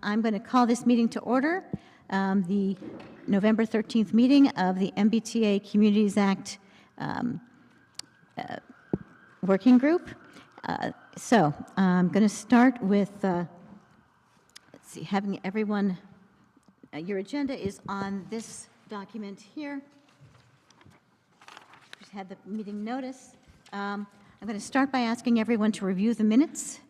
I'm going to call this meeting to order, the November 13th meeting of the MBTA Communities Act Working Group. So I'm going to start with, let's see, having everyone, your agenda is on this document here. Just had the meeting notice. I'm going to start by asking everyone to review the minutes.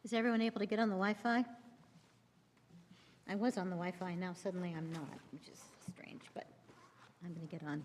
Is everyone able to get on the Wi-Fi? I was on the Wi-Fi, now suddenly I'm not, which is strange, but I'm going to get on.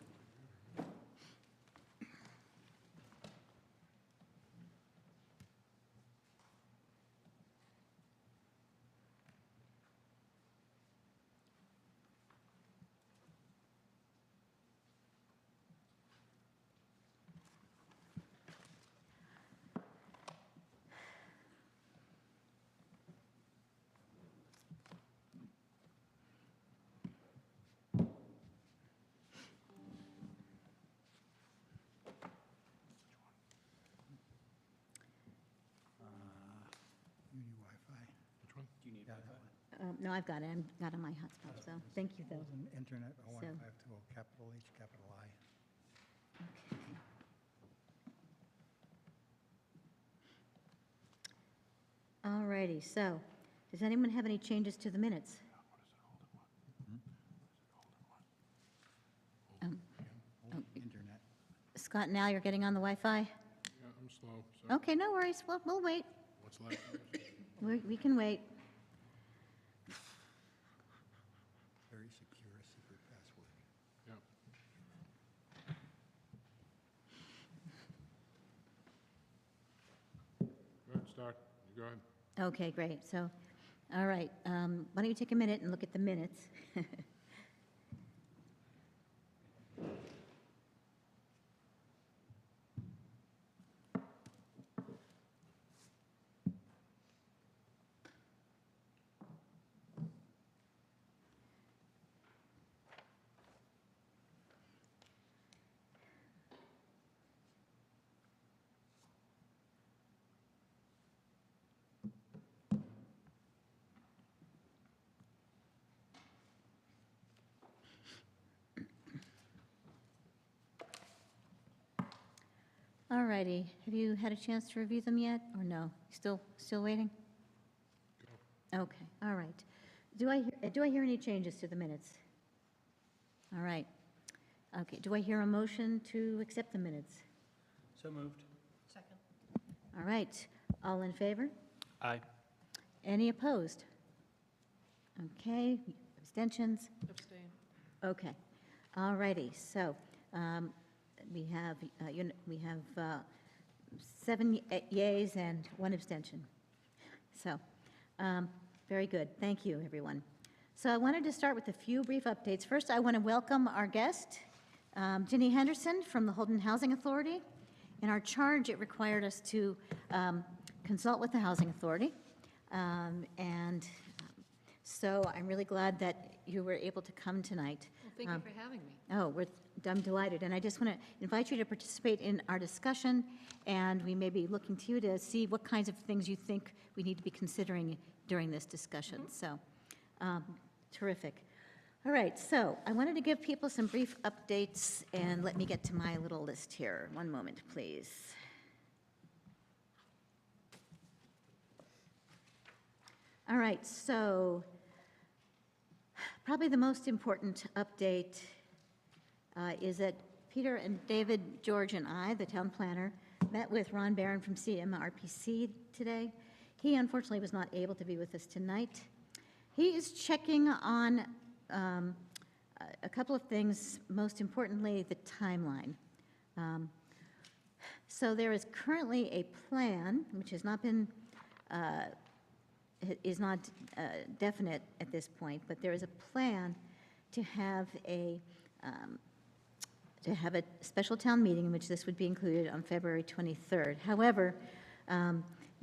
No, I've got it. I'm not on my hotspot, so thank you, though. Holden Internet, So- Wi-Fi to capital H, capital I. Okay. All righty, so, does anyone have any changes to the minutes? Holden Internet. Scott, now you're getting on the Wi-Fi? Yeah, I'm slow, so Okay, no worries. We'll wait. what's left? We can wait. Very secure, secret password. Yeah. Go ahead, start. You go ahead. Okay, great. So, all right, why don't you take a minute and look at the minutes? All righty. Have you had a chance to review them yet, or no? Still waiting? Okay, all right. Do I hear any changes to the minutes? All right. Okay, do I hear a motion to accept the minutes? So moved. Second. All right. All in favor? Aye. Any opposed? Okay, abstentions? Abstain. Okay, all righty, so we have 7 yays and 1 abstention. So, very good, thank you, everyone. So I wanted to start with a few brief updates. First, I want to welcome our guest, Ginny Henderson from the Holden Housing Authority. In our charge, it required us to consult with the Housing Authority, and so I'm really glad that you were able to come tonight. Well, thank you for having me. Oh, I'm delighted, and I just want to invite you to participate in our discussion, and we may be looking to you to see what kinds of things you think we need to be considering during this discussion. So, terrific. All right, so I wanted to give people some brief updates, and let me get to my little list here. One moment, please. All right, so Probably the most important update is that Peter and David, George, and I, the town planner, met with Ron Barron from CMRPC today. He unfortunately was not able to be with us tonight. He is checking on a couple of things, most importantly, the timeline. So there is currently a plan, which has not been, is not definite at this point, but there is a plan to have a special town meeting in which this would be included on February 23rd. However,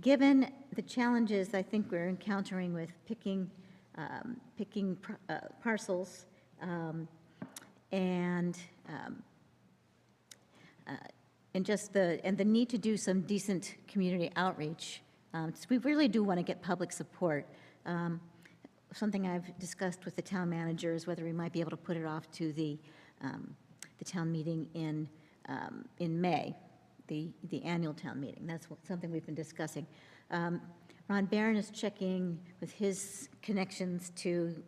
given the challenges I think we're encountering with picking parcels and just the need to do some decent community outreach, so we really do want to get public support. Something I've discussed with the town manager is whether we might be able to put it off to the town meeting in May, the annual town meeting. That's something we've been discussing. Ron Barron is checking with his connections to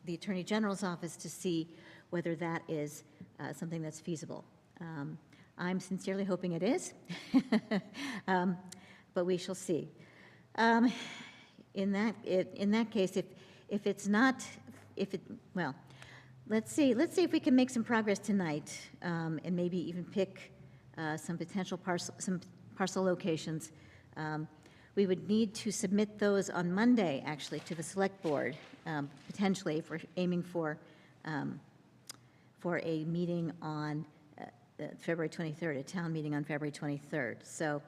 the Attorney General's office to see whether that is something that's feasible. I'm sincerely hoping it is, but we shall see. In that case, if it's not, well, let's see if we can make some progress tonight, and maybe even pick some potential parcel locations. We would need to submit those on Monday, actually, to the Select Board, potentially, if we're aiming for a meeting on February 23rd, a town meeting on February 23rd. So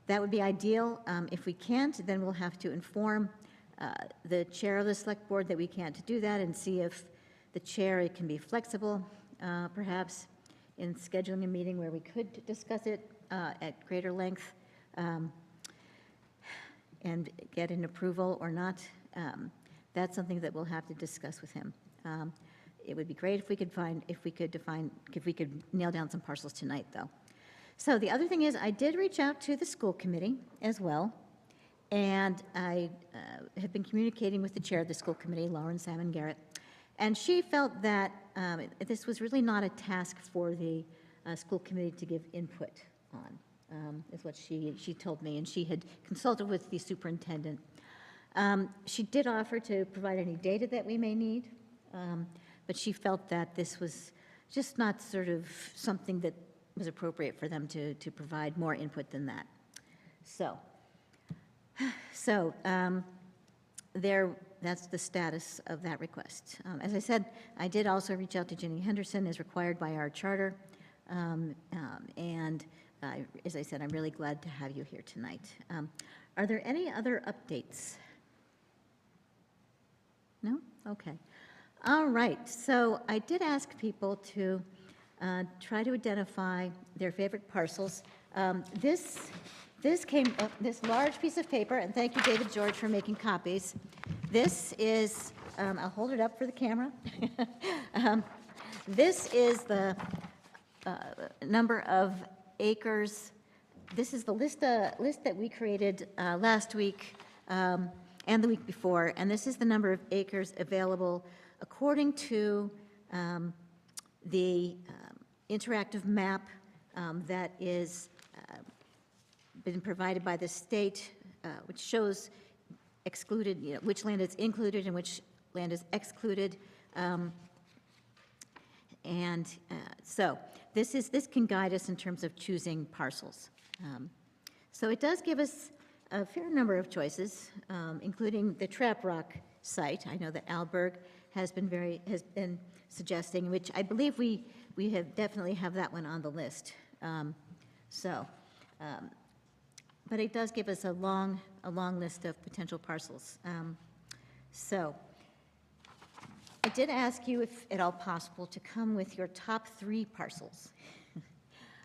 that would be ideal. If we can't, then we'll have to inform the chair of the Select Board that we can't do that, and see if the chair can be flexible, perhaps, in scheduling a meeting where we could discuss it at greater length and get an approval or not. That's something that we'll have to discuss with him. It would be great if we could nail down some parcels tonight, though. So the other thing is, I did reach out to the school committee as well, and I have been communicating with the chair of the school committee, Lauren Salmon Garrett, and she felt that this was really not a task for the school committee to give input on, is what she told me, and she had consulted with the superintendent. She did offer to provide any data that we may need, but she felt that this was just not sort of something that was appropriate for them to provide more input than that. So that's the status of that request. As I said, I did also reach out to Jenny Henderson as required by our charter, and as I said, I'm really glad to have you here tonight. Are there any other updates? No? Okay. All right, so I did ask people to try to identify their favorite parcels. This large piece of paper, and thank you, David George, for making copies. This is, I'll hold it up for the camera. This is the number of acres. This is the list that we created last week and the week before, and this is the number of acres available according to the interactive map that is been provided by the state, which shows excluded, which land is included and which land is excluded. So this can guide us in terms of choosing parcels. So it does give us a fair number of choices, including the Trap Rock site. I know that Alberg has been suggesting, which I believe we definitely have that one on the list. But it does give us a long list of potential parcels. So I did ask you, if at all possible, to come with your top 3 parcels.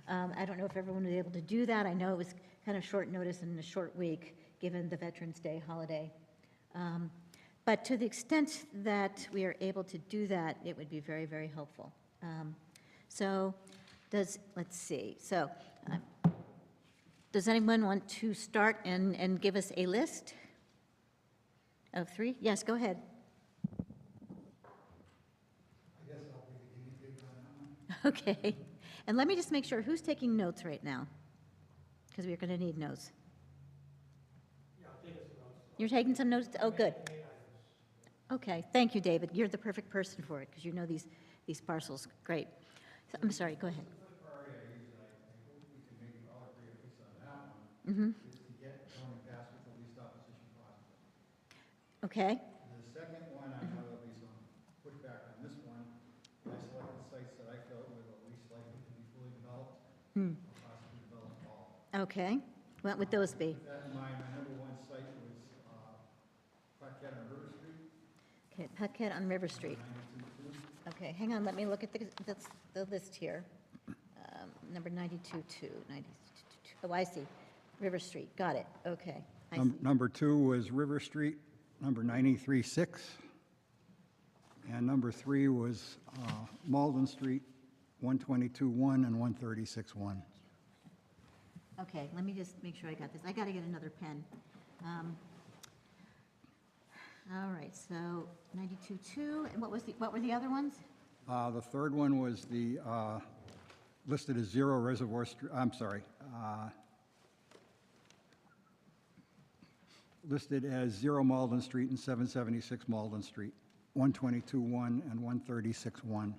I don't know if everyone was able to do that. I know it was kind of short notice and a short week, given the Veterans Day holiday. But to the extent that we are able to do that, it would be very, very helpful. Let's see. So does anyone want to start and give us a list of 3? Yes, go ahead. Okay. And let me just make sure, who's taking notes right now? Because we're going to need notes. You're taking some notes? Oh, good. Okay, thank you, David. You're the perfect person for it, because you know these parcels. Great. So, I'm sorry, go ahead. Mm-hmm. Is to get zoning passed with the least opposition possible. Okay, The second one, I know there'll be some pushback on this one. I selected sites that I felt were the least likely to be fully developed, or possibly developed at all. okay. What would those be? With that in mind, my number one site was Paquette on River Street, Okay, Paquette on River Street. 92-2. Okay, hang on, let me look at the list here. Number 92-2, 92-2. Oh, I see. River Street, got it, okay. I see. Number 2 was River Street, number 93-6. And number 3 was Malden Street, 122-1 and 136-1. Okay, let me just make sure I got this. I got to get another pen. All right, so 92-2, and what were the other ones? The third one was the, listed as 0 Reservoir Street, I'm sorry, listed as 0 Malden Street and 776 Malden Street, 122-1 and 136-1.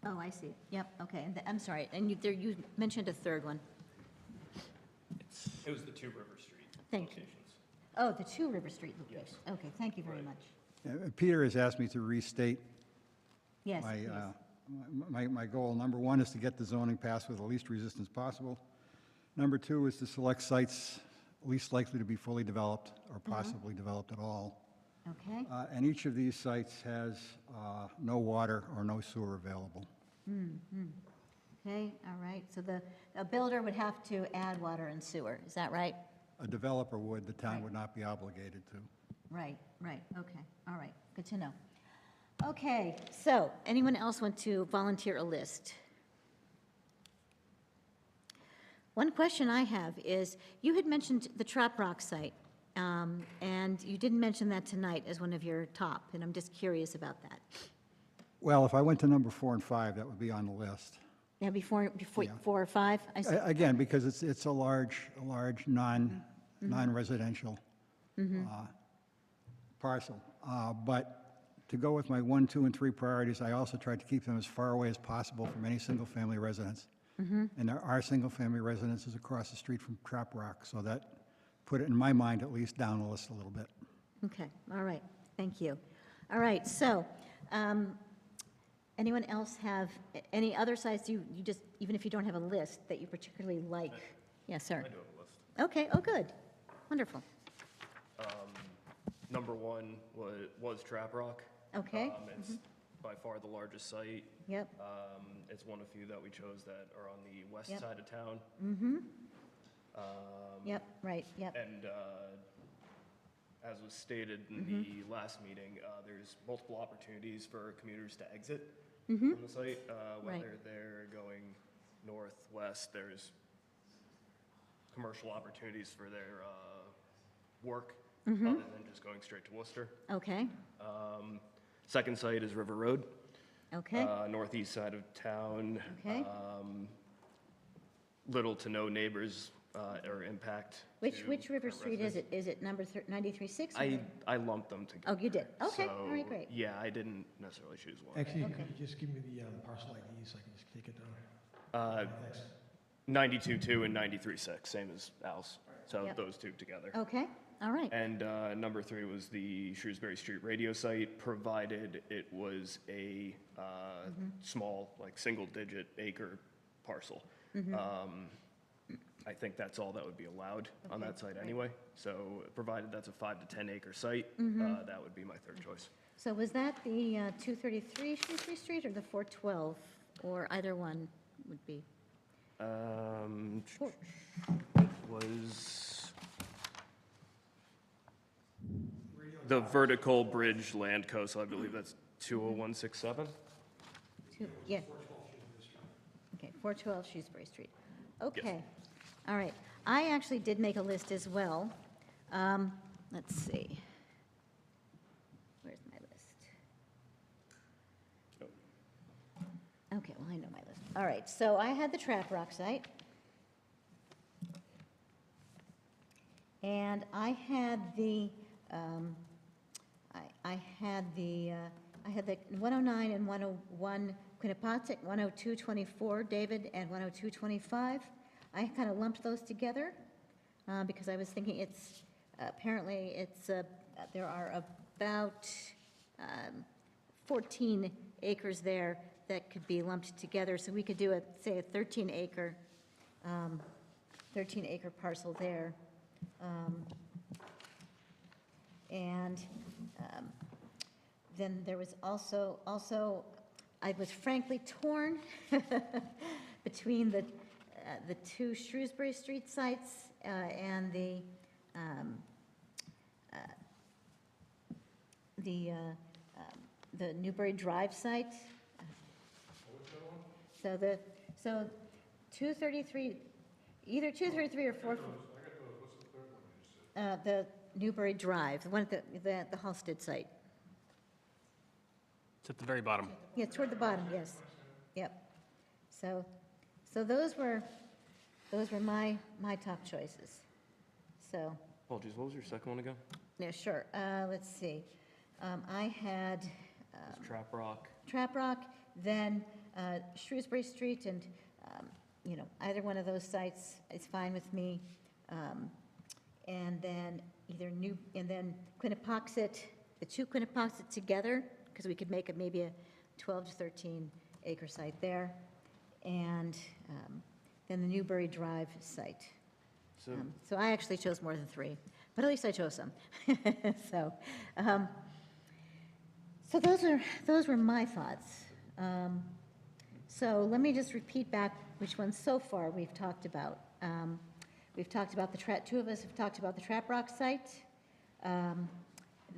Oh, I see. Yep, okay, and I'm sorry, and you mentioned a third one. It was the 2 River Street Thank you. locations. Oh, the 2 River Street locations. Okay, thank you very much. Peter has asked me to restate Yes, my, please. my goal. Number 1 is to get the zoning passed with the least resistance possible. Number 2 is to select sites least likely to be fully developed or possibly developed at all. Okay, And each of these sites has no water or no sewer available. okay, all right. So a builder would have to add water and sewer, is that right? A developer would, the town Right. would not be obligated to. Right, okay, all right, good to know. Okay, so, anyone else want to volunteer a list? One question I have is, you had mentioned the Trap Rock site, and you didn't mention that tonight as one of your top, and I'm just curious about that. Well, if I went to number 4 and 5, that would be on the list. Yeah, before Yeah. 4 or 5? I see. Again, because it's a large non-residential parcel. But to go with my 1, 2, and 3 priorities, I also tried to keep them as far away as possible from any single-family residence. And there are single-family residences across the street from Trap Rock, so that put it, in my mind at least, down the list a little bit. Okay, all right, thank you. All right, so, anyone else have any other sites you just, even if you don't have a list, that you particularly like? Yes, sir. I do have a list. Okay, oh, good, wonderful. Number 1 was Trap Rock. Okay, It's by far the largest site. yep, It's one of few that we chose that are on the west Yep. side of town. yep, right, yep, And as was stated in the last meeting, there's multiple opportunities for commuters to exit from the site, Right. whether they're going north, west. There's commercial opportunities for their work other than just going straight to Worcester. okay, Second site is River Road, okay, northeast side of town. okay. Little to no neighbors or impact. Which to River current Street is residents. it? Is it number 93-6? I lumped them together. Oh, you did, okay, all right, So, great. Yeah, I didn't necessarily choose one. Actually, Okay. could you just give me the parcel ID so I can just take it down? Thanks. 92.2 and 93.6, same as Al's. So Yep. those two together. Okay, all right, And number 3 was the Shrewsbury Street radio site, provided it was a small, like single-digit acre parcel. I think that's all that would be allowed on that site anyway. So provided that's a 5 to 10 acre site, that would be my third choice. so was that the 233 Shrewsbury Street or the 412, or either one would be? It was the vertical bridge land coast, I believe that's 20167. Yeah. Okay, 412 Shrewsbury Street. Okay, all right. I actually did make a list as well. Let's see. Where's my list? Okay, well, I know on my list. All right, so I had the Trap Rock site. And I had the, I had the 109 and 101 Quinnipiac, 10224 David, and 10225. I kind of lumped those together because I was thinking it's, apparently it's, there are about 14 acres there that could be lumped together. So we could do a, say, a 13-acre parcel there. Then there was also, I was frankly torn between the two Shrewsbury Street sites and the Newbury Drive site. So 233, either 233 or 4. The Newbury Drive, the one at the Halsted site. It's at the very bottom. Yeah, toward the bottom, yes. Yep. So those were my top choices. So, Apologies, what was your second one again? yeah, sure. Let's see. I had It's Trap Rock. Trap Rock, then Shrewsbury Street, and, either one of those sites is fine with me. And then and then Quinnipiac, the two Quinnipiac together, because we could make it maybe a 12 to 13 acre site there. And then the Newbury Drive site. So I actually chose more than 3, but at least I chose some. So those were my thoughts. So let me just repeat back which ones so far we've talked about. We've talked about two of us have talked about the Trap Rock site.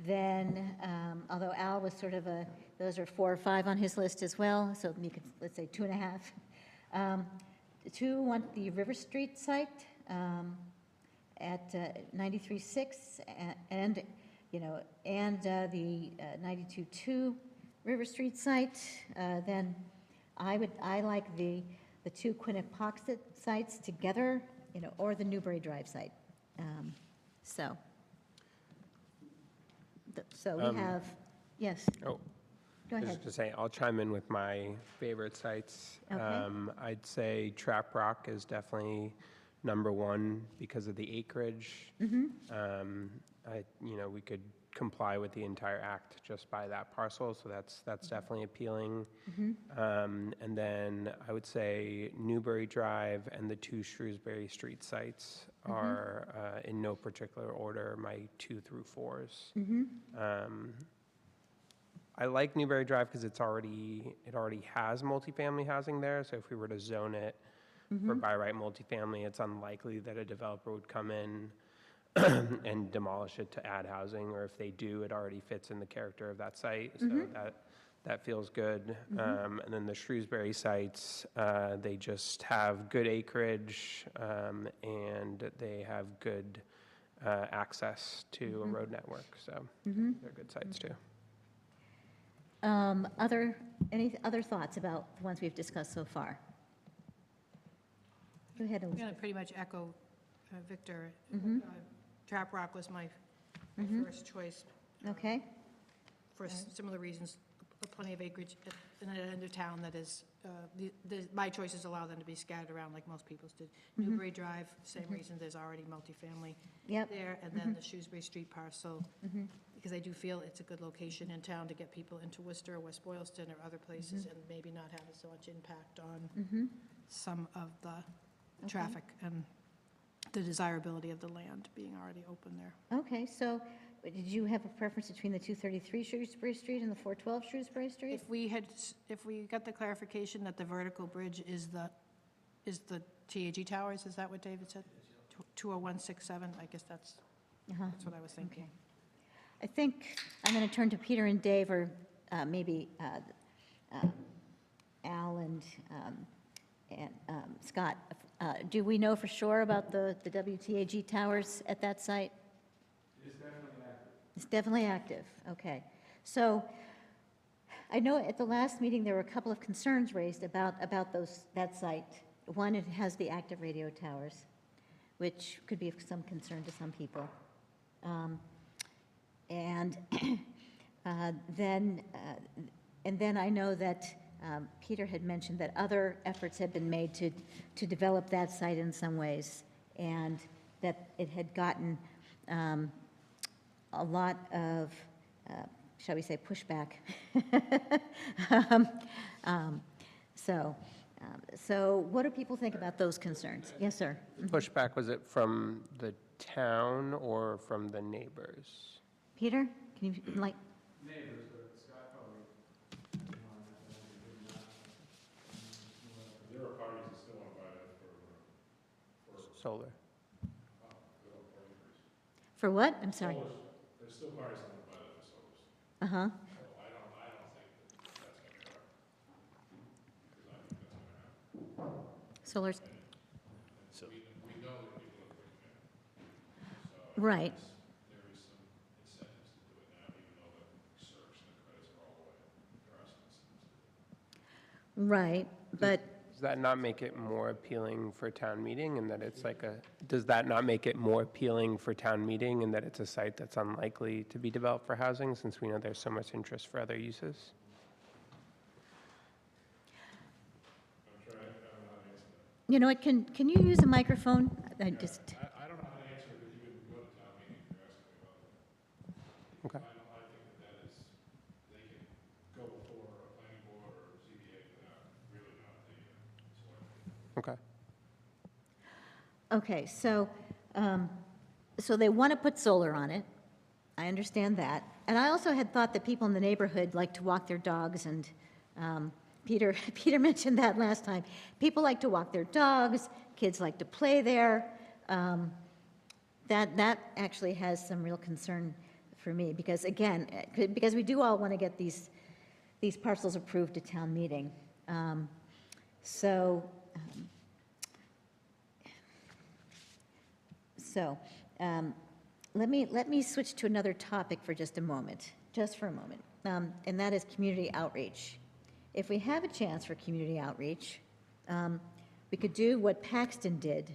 Then, although Al was sort of those are 4 or 5 on his list as well, so you could, let's say 2.5. 2 want the River Street site at 93.6 and the 92.2 River Street site. Then I like the 2 Quinnipiac sites together, or the Newbury Drive site. So we have, yes, Oh, go I was ahead. just to say, I'll chime in with my favorite sites. Okay. I'd say Trap Rock is definitely number 1 because of the acreage. We could comply with the entire act just by that parcel, so that's definitely appealing. And then I would say Newbury Drive and the 2 Shrewsbury Street sites are in no particular order my 2 through 4s. I like Newbury Drive because it already has multifamily housing there, so if we were to zone it for by right multifamily, it's unlikely that a developer would come in and demolish it to add housing, or if they do, it already fits in the character of that site, so that feels good. And then the Shrewsbury sites, they just have good acreage, and they have good access to a road network, so they're good sites too. Any other thoughts about the ones we've discussed so far? Go ahead, I'm going to Elizabeth. pretty much echo Victor. Trap Rock was my first choice Okay, for similar reasons. Plenty of acreage in an end of town that is, my choices allow them to be scattered around like most people's did. Newbury Drive, same reason, there's already multifamily Yep. there. And then the Shrewsbury Street parcel, because I do feel it's a good location in town to get people into Worcester, or West Boylston, or other places, and maybe not have so much impact on some of the traffic and the desirability of the land being already open there. okay, so did you have a preference between the 233 Shrewsbury Street and the 412 Shrewsbury Street? If we got the clarification that the vertical bridge is the TAG towers, is that what David said? 20167, I guess that's what I was thinking. I think I'm going to turn to Peter and Dave, or maybe Al and Scott. Do we know for sure about the WTAG towers at that site? It's definitely active, okay. So I know at the last meeting, there were a couple of concerns raised about that site. One, it has the active radio towers, which could be of some concern to some people. And then I know that Peter had mentioned that other efforts had been made to develop that site in some ways, and that it had gotten a lot of, shall we say, pushback. So what do people think about those concerns? Yes, sir. Pushback, was it from the town or from the neighbors? Peter, can you, like, There are parties that still want to buy that Solar. for what? I'm sorry. for, there's still parties that want to buy that for solars. Uh-huh. So I don't think that that's going to work. Because I think that's going to happen. Solar's, So, We know that people are putting in. So right. there is some incentives to do it now, even though the search and the credits are all away. There are some incentives to do it. Right, but, Does that not make it more appealing for town meeting and that it's like a, does that not make it more appealing for town meeting and that it's a site that's unlikely to be developed for housing since we know there's so much interest for other uses? I'm trying, I don't know how to answer that. you know what, can you use a microphone? I just, I don't know how to answer it, but you wouldn't go to town meeting if you're asking me about that. Okay. I think that is, they can go before a planning board or ZBA without, really not the select. Okay. okay, so they want to put solar on it. I understand that. And I also had thought that people in the neighborhood like to walk their dogs, and Peter mentioned that last time. People like to walk their dogs, kids like to play there. That actually has some real concern for me, because again, because we do all want to get these parcels approved at town meeting. Let me switch to another topic for just a moment, and that is community outreach. If we have a chance for community outreach, we could do what Paxton did,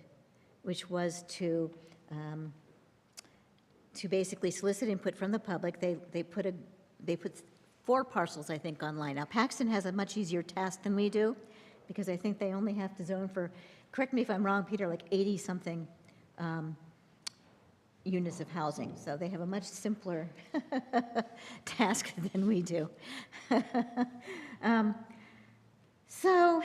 which was to basically solicit input from the public. They put 4 parcels, I think, online. Now, Paxton has a much easier task than we do, because I think they only have to zone for, correct me if I'm wrong, Peter, like 80-something units of housing. So they have a much simpler task than we do. So,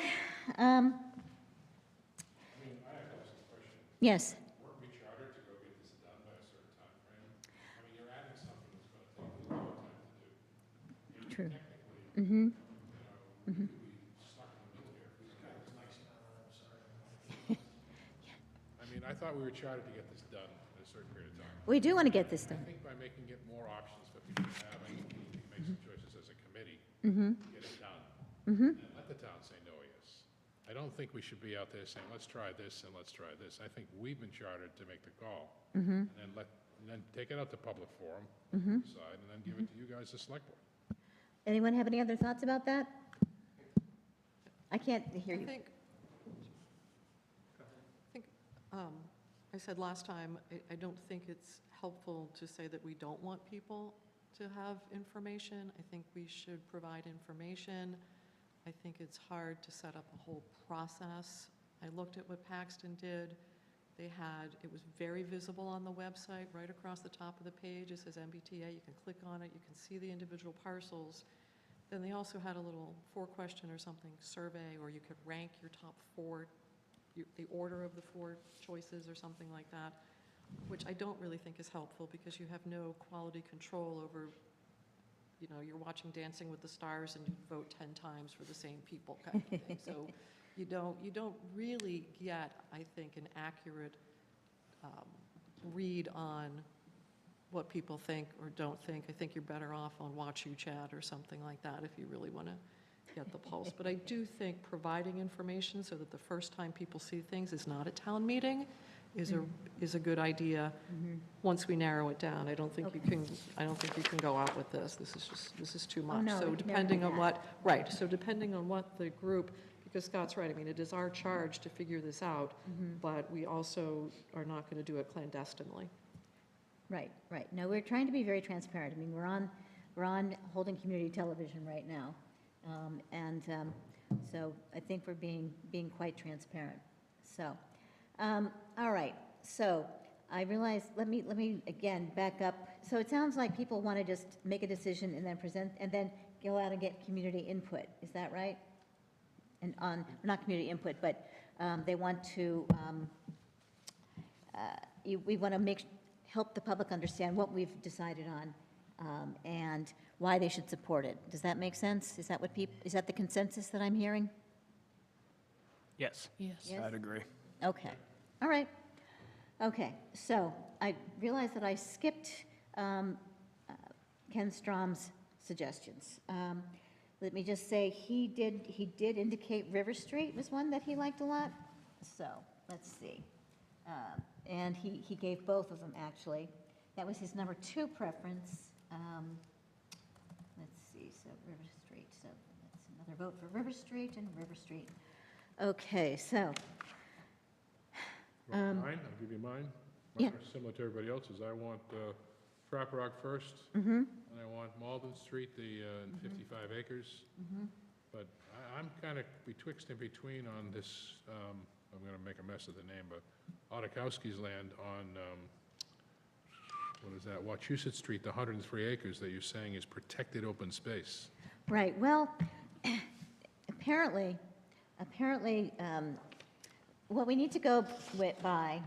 yes. Weren't we chartered to go get this done by a certain time frame? I mean, you're adding something that's going to take a long time to do. And True. technically, Mm-hmm. we could be stuck in the middle here. if we didn't have this. I mean, I thought we were chartered to get this done in a certain period of time. We do want to get this I done. think by making it more options for people to have, I think we need to make some choices as a committee Mm-hmm. to get it done. Mm-hmm. And let the town say no, yes. I don't think we should be out there saying, let's try this and let's try this. I think we've been chartered to make the call. Mm-hmm. And then take it out to public forum, decide, and then give it to you guys, the select board. Anyone have any other thoughts about that? I can't hear you. I said last time, I don't think it's helpful to say that we don't want people to have information. I think we should provide information. I think it's hard to set up a whole process. I looked at what Paxton did. It was very visible on the website, right across the top of the page. It says MBTA. You can click on it. You can see the individual parcels. Then they also had a little 4-question or something survey, or you could rank your top 4, the order of the 4 choices or something like that, which I don't really think is helpful because you have no quality control over, you're watching Dancing with the Stars and you vote 10 times for the same people kind of thing. So you don't really get, I think, an accurate read on what people think or don't think. I think you're better off on Watch You Chat or something like that if you really want to get the pulse. But I do think providing information so that the first time people see things is not a town meeting is a good idea. Once we narrow it down, I don't think you can go out with this. This is too much. no, So we could never depending do on that. what, right, so depending on what the group, because Scott's right, I mean, it is our charge to figure this out, but we also are not going to do it clandestinely. Right, right. No, we're trying to be very transparent. I mean, we're on Holden Community Television right now. So I think we're being quite transparent. So, all right. So I realize, let me again back up. So it sounds like people want to just make a decision and then present, and then go out and get community input. Is that right? And not community input, but they want to, we want to help the public understand what we've decided on, and why they should support it. Does that make sense? Is that the consensus that I'm hearing? Yes. Yes. Yes? I'd agree. Okay, all right. Okay, so I realize that I skipped Ken Strom's suggestions. Let me just say, he did indicate River Street was one that he liked a lot. So, let's see. And he gave both of them, actually. That was his number 2 preference. Let's see, so River Street, so that's another vote for River Street and River Street. Okay, so, Well, mine, I'll give you mine. Yeah. Mine are similar to everybody else's. I want Trap Rock first, mm-hmm, and I want Malden Street, the 55 acres. But I'm kind of betwixt and between on this, I'm going to make a mess of the name, but Otakowski's land on, what is that, Wachusett Street, the 103 acres that you're saying is protected open space. right, well, apparently, what we need to go by,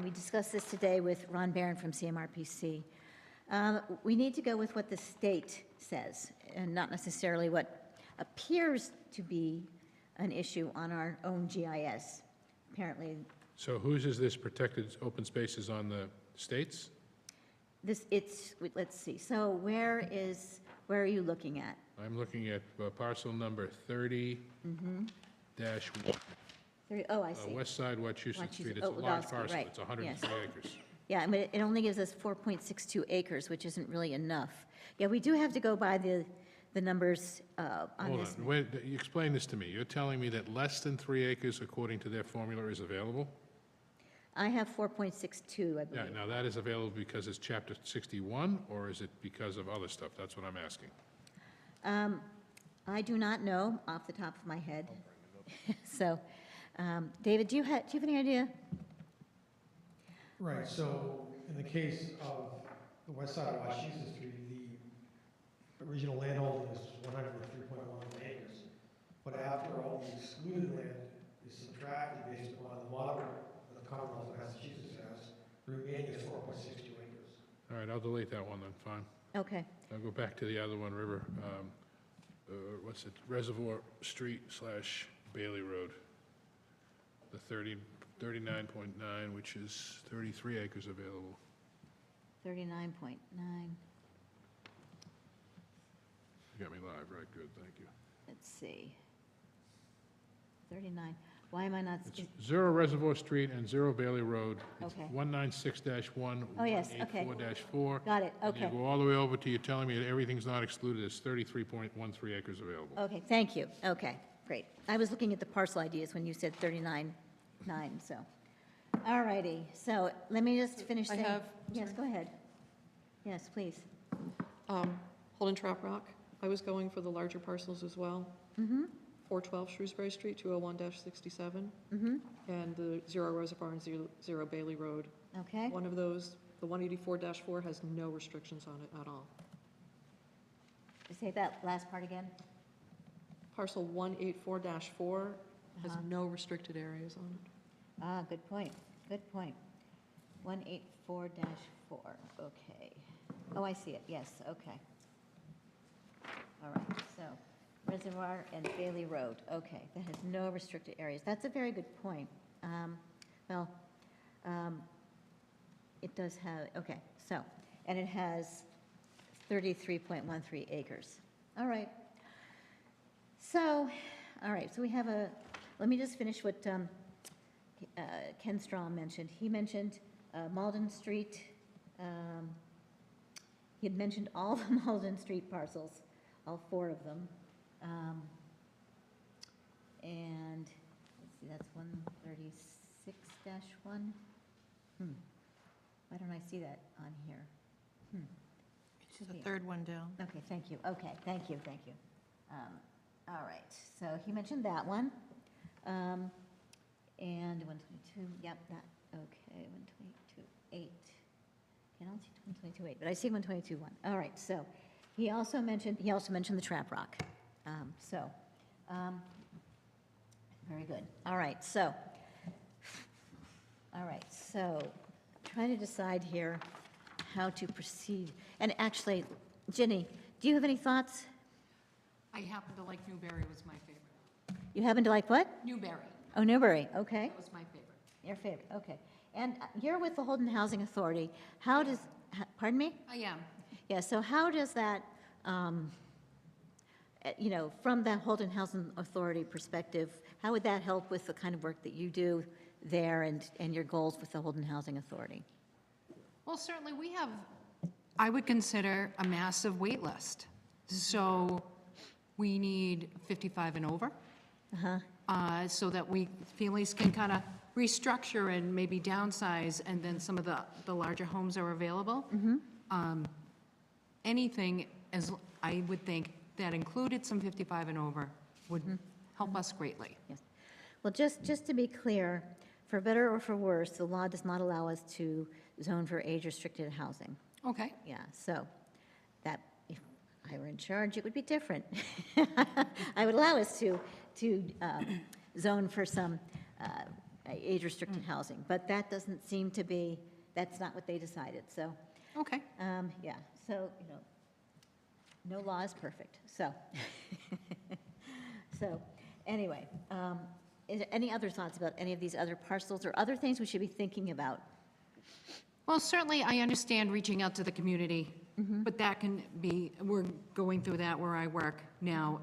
we discussed this today with Ron Barron from CMRPC, we need to go with what the state says, and not necessarily what appears to be an issue on our own GIS. Apparently, So whose is this protected open spaces on the states? let's see, so where are you looking at? I'm looking at parcel number 30 dash Oh, I see. west side Wachusett Wachusett, Street. It's a oh, large Wachusett, parcel. right, It's 103 yes. acres. Yeah, I mean, it only gives us 4.62 acres, which isn't really enough. Yeah, we do have to go by the numbers on Hold this. on, wait, you explain this to me. You're telling me that less than 3 acres, according to their formula, is available? I have 4.62, I Yeah, believe. now that is available because it's chapter 61, or is it because of other stuff? That's what I'm asking. I do not know off the top of my head. So, David, do you have any idea? Right, so in the case of the west side of Washington Street, the original landholding is 103.1 acres. But after all the excluded land is subtracted based upon the model that the Commonwealth of Massachusetts has, the remaining is 4.62 acres. All right, I'll delete that one then, fine. Okay, I'll go back to the other one, what's it, Reservoir Street / Bailey Road. The 39.9, which is 33 acres available. 39.9. You got me live, right, good, thank you. Let's see. 39. Why am I not? It's 0 Reservoir Street and 0 Bailey Road. It's Okay. 196-1, Oh, yes, okay. 184-4. Got it, And okay. you go all the way over to, you're telling me that everything's not excluded, there's 33.13 acres available. Okay, thank you. Okay, great. I was looking at the parcel IDs when you said 39.9, so. All righty, so let me just finish I saying. have- Yes, go ahead. Yes, please. Holden Trap Rock, I was going for the larger parcels as well. 412 Shrewsbury Street, 201-67, and the 0 Reservoir and 0 Bailey Road. Okay, One of those, the 184-4, has no restrictions on it at all. say that last part again. Parcel 184-4 has no restricted areas on it. Ah, good point, good point. 184-4, okay. Oh, I see it, yes, okay. All right, so Reservoir and Bailey Road, okay, that has no restricted areas. That's a very good point. Well, it does have, okay, so, and it has 33.13 acres. All right. So, all right, so we have let me just finish what Ken Strahm mentioned. He mentioned Malden Street. He had mentioned all the Malden Street parcels, all 4 of them. And, let's see, that's 136-1. Why don't I see that on here? It's the third one down. Okay, thank you. Okay, thank you. All right, so he mentioned that one. And 122, yep, that, okay, 122.8. I don't see 122.8, but I see 122.1. All right, so he also mentioned the Trap Rock. Very good. All right, so trying to decide here how to proceed. And actually, Ginny, do you have any thoughts? I happen to like Newberry was my favorite. You happen to like what? Newberry, Oh, Newbury, okay. that was my favorite. Your favorite, okay. And you're with the Holden Housing Authority. How does, pardon me? I am. Yeah, so how does that, from the Holden Housing Authority perspective, how would that help with the kind of work that you do there and your goals with the Holden Housing Authority? Well, certainly we have, I would consider a massive wait list. So we need 55 and over. So that families can kind of restructure and maybe downsize, and then some of the larger homes are available. Anything, as I would think, that included some 55 and over would help us greatly. Yes. Well, just to be clear, for better or for worse, the law does not allow us to zone for age-restricted housing. Okay. Yeah, so that, if I were in charge, it would be different. I would allow us to zone for some age-restricted housing, but that doesn't seem to be, that's not what they decided, so. Okay. Yeah, so, no law is perfect, so. So, anyway, is there any other thoughts about any of these other parcels or other things we should be thinking about? Well, certainly I understand reaching out to the community, but that can be, we're going through that where I work now.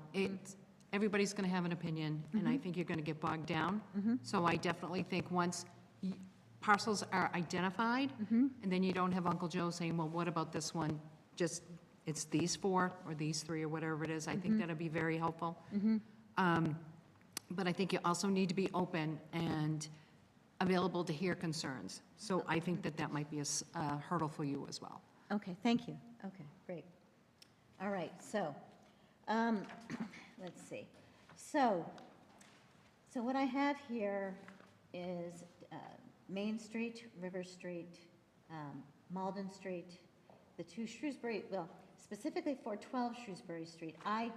Everybody's going to have an opinion, and I think you're going to get bogged down. So I definitely think once parcels are identified, and then you don't have Uncle Joe saying, well, what about this one? Just, it's these 4 or these 3 or whatever it is. I think that'll be very helpful. But I think you also need to be open and available to hear concerns. So I think that might be a hurdle for you as well. Okay, thank you. Okay, great. All right, so, let's see. So what I have here is Main Street, River Street, Malden Street, the 2 Shrewsbury, well, specifically 412 Shrewsbury Street. I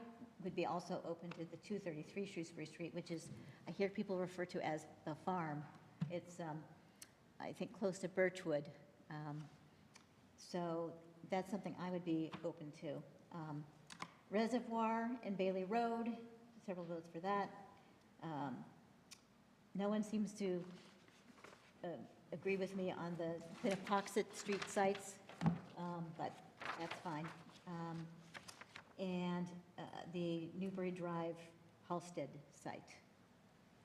would be also open to the 233 Shrewsbury Street, which is, I hear people refer to as the farm. It's, I think, close to Birchwood. So that's something I would be open to. Reservoir and Bailey Road, several votes for that. No one seems to agree with me on the Quinnipoxet Street sites, but that's fine. And the Newbury Drive Halsted site.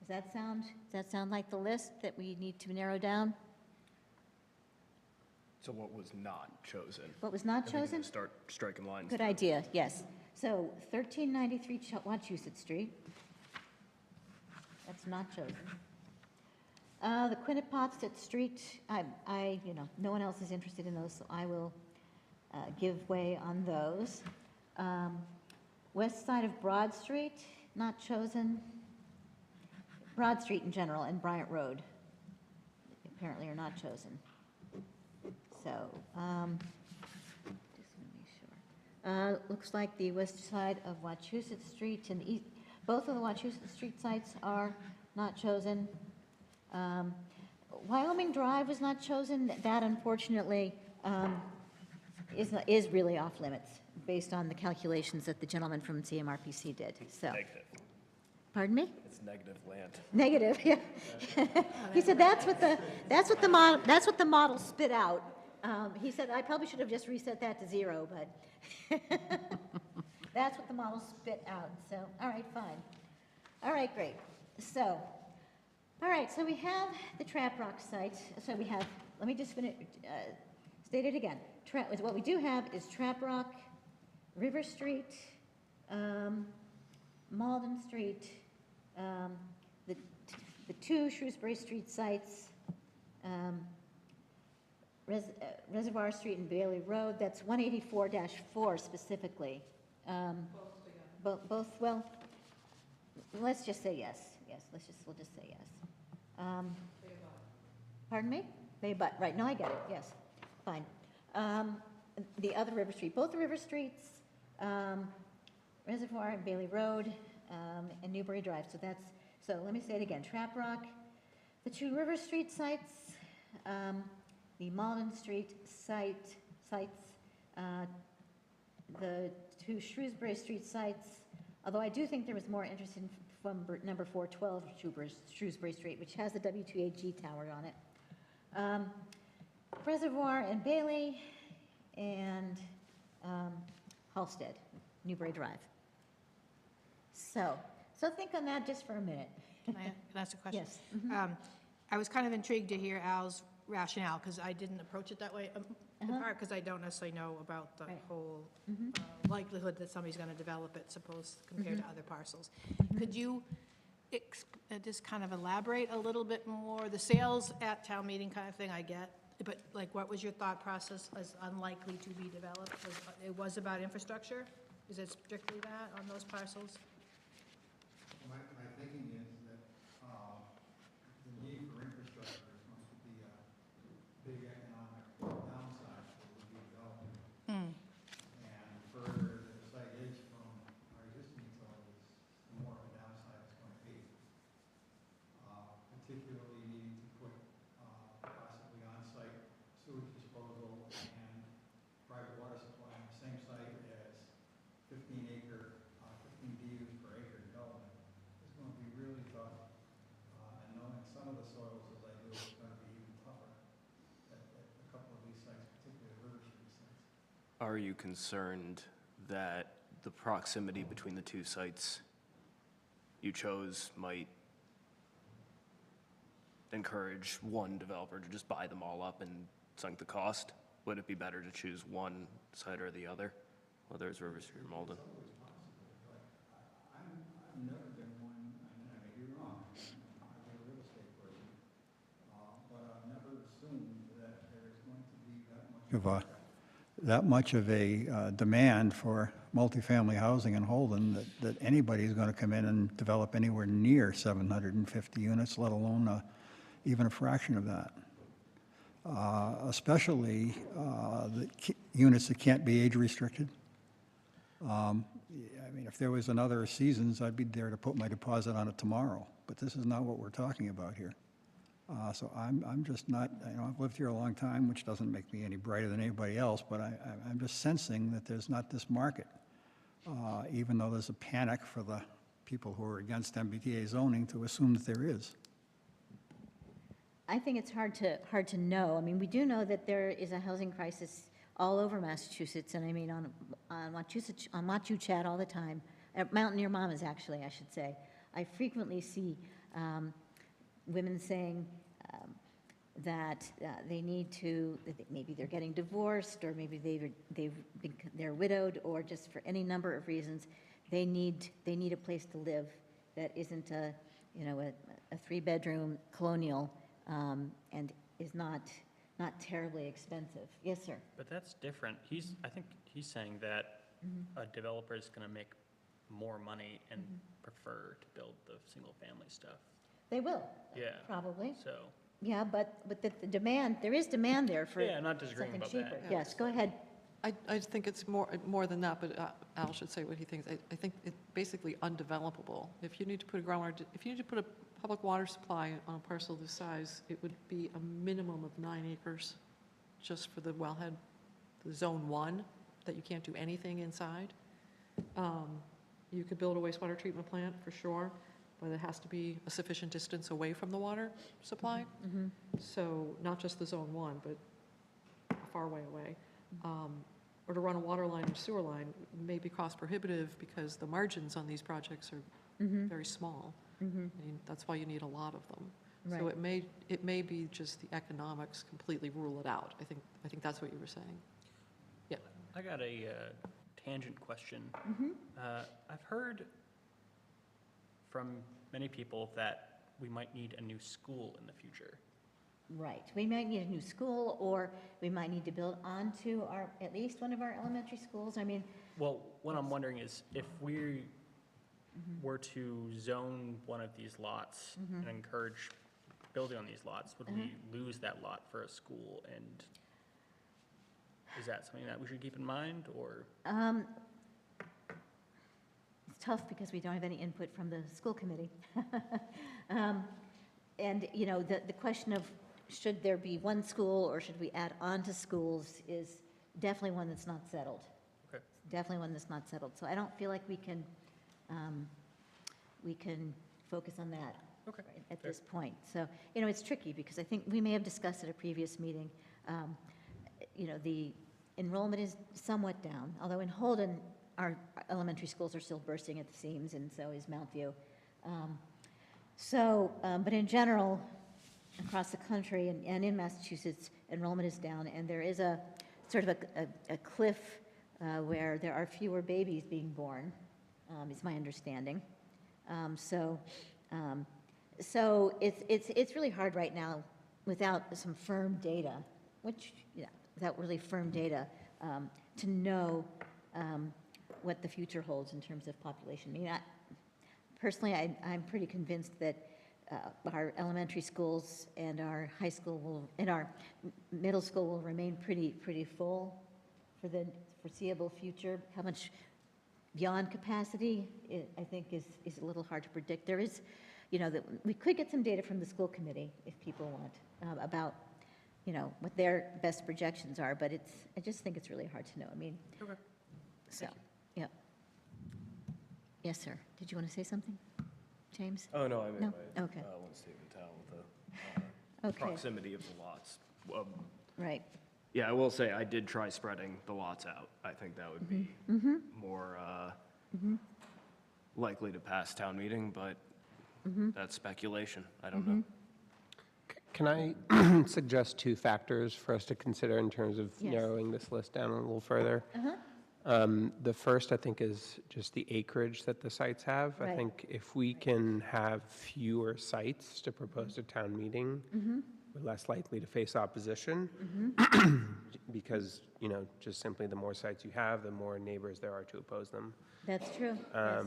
Does that sound like the list that we need to narrow down? So what was not chosen? What was not I think we chosen? can start striking lines. Good idea, yes. So 1393 Wachusett Street. That's not chosen. The Quinnipoxet Street, no one else is interested in those, so I will give way on those. West side of Broad Street, not chosen. Broad Street in general and Bryant Road apparently are not chosen. So, just want to make sure. Looks like the west side of Wachusett Street and the east, both of the Wachusett Street sites are not chosen. Wyoming Drive was not chosen. That unfortunately is really off limits based on the calculations that the gentleman from CMRPC did. So, Negative. pardon me? It's negative land. Negative, yeah. He said that's what the model spit out. He said I probably should have just reset that to 0, but that's what the model spit out. So, all right, fine. All right, great. So, 1393 Wachusett Street, 1393 Wachusett Street, and the east, both of the Wachusett Street sites are not chosen. Wyoming Drive was not chosen. That unfortunately is really off limits based on the calculations that the gentleman from CMRPC did. So, All right, so we have the Trap Rock site, so we have, let me just finish, state it again. What we do have is Trap Rock, River Street, Malden Street, the two Shrewsbury Street sites, Reservoir Street and Bailey Road, that's 184-4 specifically. Both, well, let's just say yes, we'll just say yes. Pardon me? They abut, right, no, I get it, yes, fine. The other River Street, both the River Streets, Reservoir and Bailey Road, and Newbury Drive, so let me say it again, Trap Rock, the two River Street sites, the Malden Street sites, the two Shrewsbury Street sites, although I do think there was more interest in from number 412 Shrewsbury Street, which has the W2AG tower on it. Reservoir and Bailey, and Halsted, Newbury Drive. So think on that just for a minute. Can I ask a question? Yes. I was kind of intrigued to hear Al's rationale, because I didn't approach it that way, in part because I don't necessarily know about the Right. whole likelihood that somebody's going to develop it, suppose, compared to other parcels. Could you just kind of elaborate a little bit more? The sales at town meeting kind of thing I get, but like, what was your thought process as unlikely to be developed? It was about infrastructure? Is it strictly that on those parcels? My thinking is that the need for infrastructure is going to be a big economic downside for the development. And further the site is from our existing utilities, the more of a downside it's going to be. Particularly needing to put possibly on-site sewage disposal and private water supply on the same site as 15 BUs per acre development is going to be really tough. And knowing some of the soils as I do, it's going to be even tougher at a couple of these sites, particularly the River Street sites. Are you concerned that the proximity between the two sites you chose might encourage one developer to just buy them all up and sunk the cost? Would it be better to choose one side or the other, whether it's River Street or Malden? I've never been one, and I may be wrong, I'm a real estate person, but I've never assumed that there's going to be that much of a demand for multifamily housing in Holden that anybody's going to come in and develop anywhere near 750 units, let alone even a fraction of that. Especially the units that can't be age restricted. I mean, if there was another Seasons, I'd be there to put my deposit on it tomorrow, but this is not what we're talking about here. So I'm just not, I've lived here a long time, which doesn't make me any brighter than anybody else, but I'm just sensing that there's not this market, even though there's a panic for the people who are against MBTA zoning to assume that there is. I think it's hard to know. I mean, we do know that there is a housing crisis all over Massachusetts, and I mean on Wachusett all the time. At Mountaineer Mamas, actually, I should say. I frequently see women saying that they need to, maybe they're getting divorced, or maybe they're widowed, or just for any number of reasons, they need a place to live that isn't a 3-bedroom colonial. And is not terribly expensive. Yes, sir. But that's different. I think he's saying that a developer is going to make more money and prefer to build the single-family stuff. They will. Yeah. Probably. So. Yeah, but the demand, there is demand there for Yeah, I'm not disagreeing something about cheaper. that. Yes, go ahead. I think it's more than that, but Al should say what he thinks. I think it's basically undevelopable. If you need to put a public water supply on a parcel this size, it would be a minimum of 9 acres just for the wellhead, the zone 1, that you can't do anything inside. You could build a wastewater treatment plant for sure, but it has to be a sufficient distance away from the water supply. So not just the zone 1, but a far way away. Or to run a water line or sewer line may be cost prohibitive because the margins on these projects are very small. I mean, that's why you need a lot of them. Right. So it may be just the economics completely rule it out. I think that's what you were saying. Yeah. I got a tangent question. I've heard from many people that we might need a new school in the future. Right. We might need a new school, or we might need to build onto at least one of our elementary schools. I mean, Well, what I'm wondering is if we were to zone one of these lots and encourage building on these lots, would we lose that lot for a school? And is that something that we should keep in mind, or? it's tough because we don't have any input from the school committee. And, you know, the question of should there be one school or should we add on to schools is definitely one that's not settled. Okay. Definitely one that's not settled. So I don't feel like we can focus on that Okay, at fair. this point. So, you know, it's tricky because I think we may have discussed at a previous meeting, you know, the enrollment is somewhat down, although in Holden, our elementary schools are still bursting at the seams, and so is Mount View. But in general, across the country and in Massachusetts, enrollment is down, and there is a sort of a cliff where there are fewer babies being born, is my understanding. So it's really hard right now without some firm data, without really firm data, to know what the future holds in terms of population. I mean, personally, I'm pretty convinced that our elementary schools and our high school and our middle school will remain pretty full for the foreseeable future. How much beyond capacity, I think, is a little hard to predict. There is, you know, we could get some data from the school committee if people want about, you know, what their best projections are, but I just think it's really hard to know. I mean, Okay. so, yeah. Yes, sir. Did you want to say something, James? Oh, no, I made No? my Okay. one statement down with the Okay, proximity of the lots. right. Yeah, I will say, I did try spreading the lots out. I think that would be more likely to pass town meeting, but that's speculation. I don't know. Can I suggest two factors for us to consider in terms of Yes. narrowing this list down a little further? The first, I think, is just the acreage that the sites have. I Right. think if we can have fewer sites to propose to town meeting, we're less likely to face opposition. Because, you know, just simply the more sites you have, the more neighbors there are to oppose them. That's true. Yes.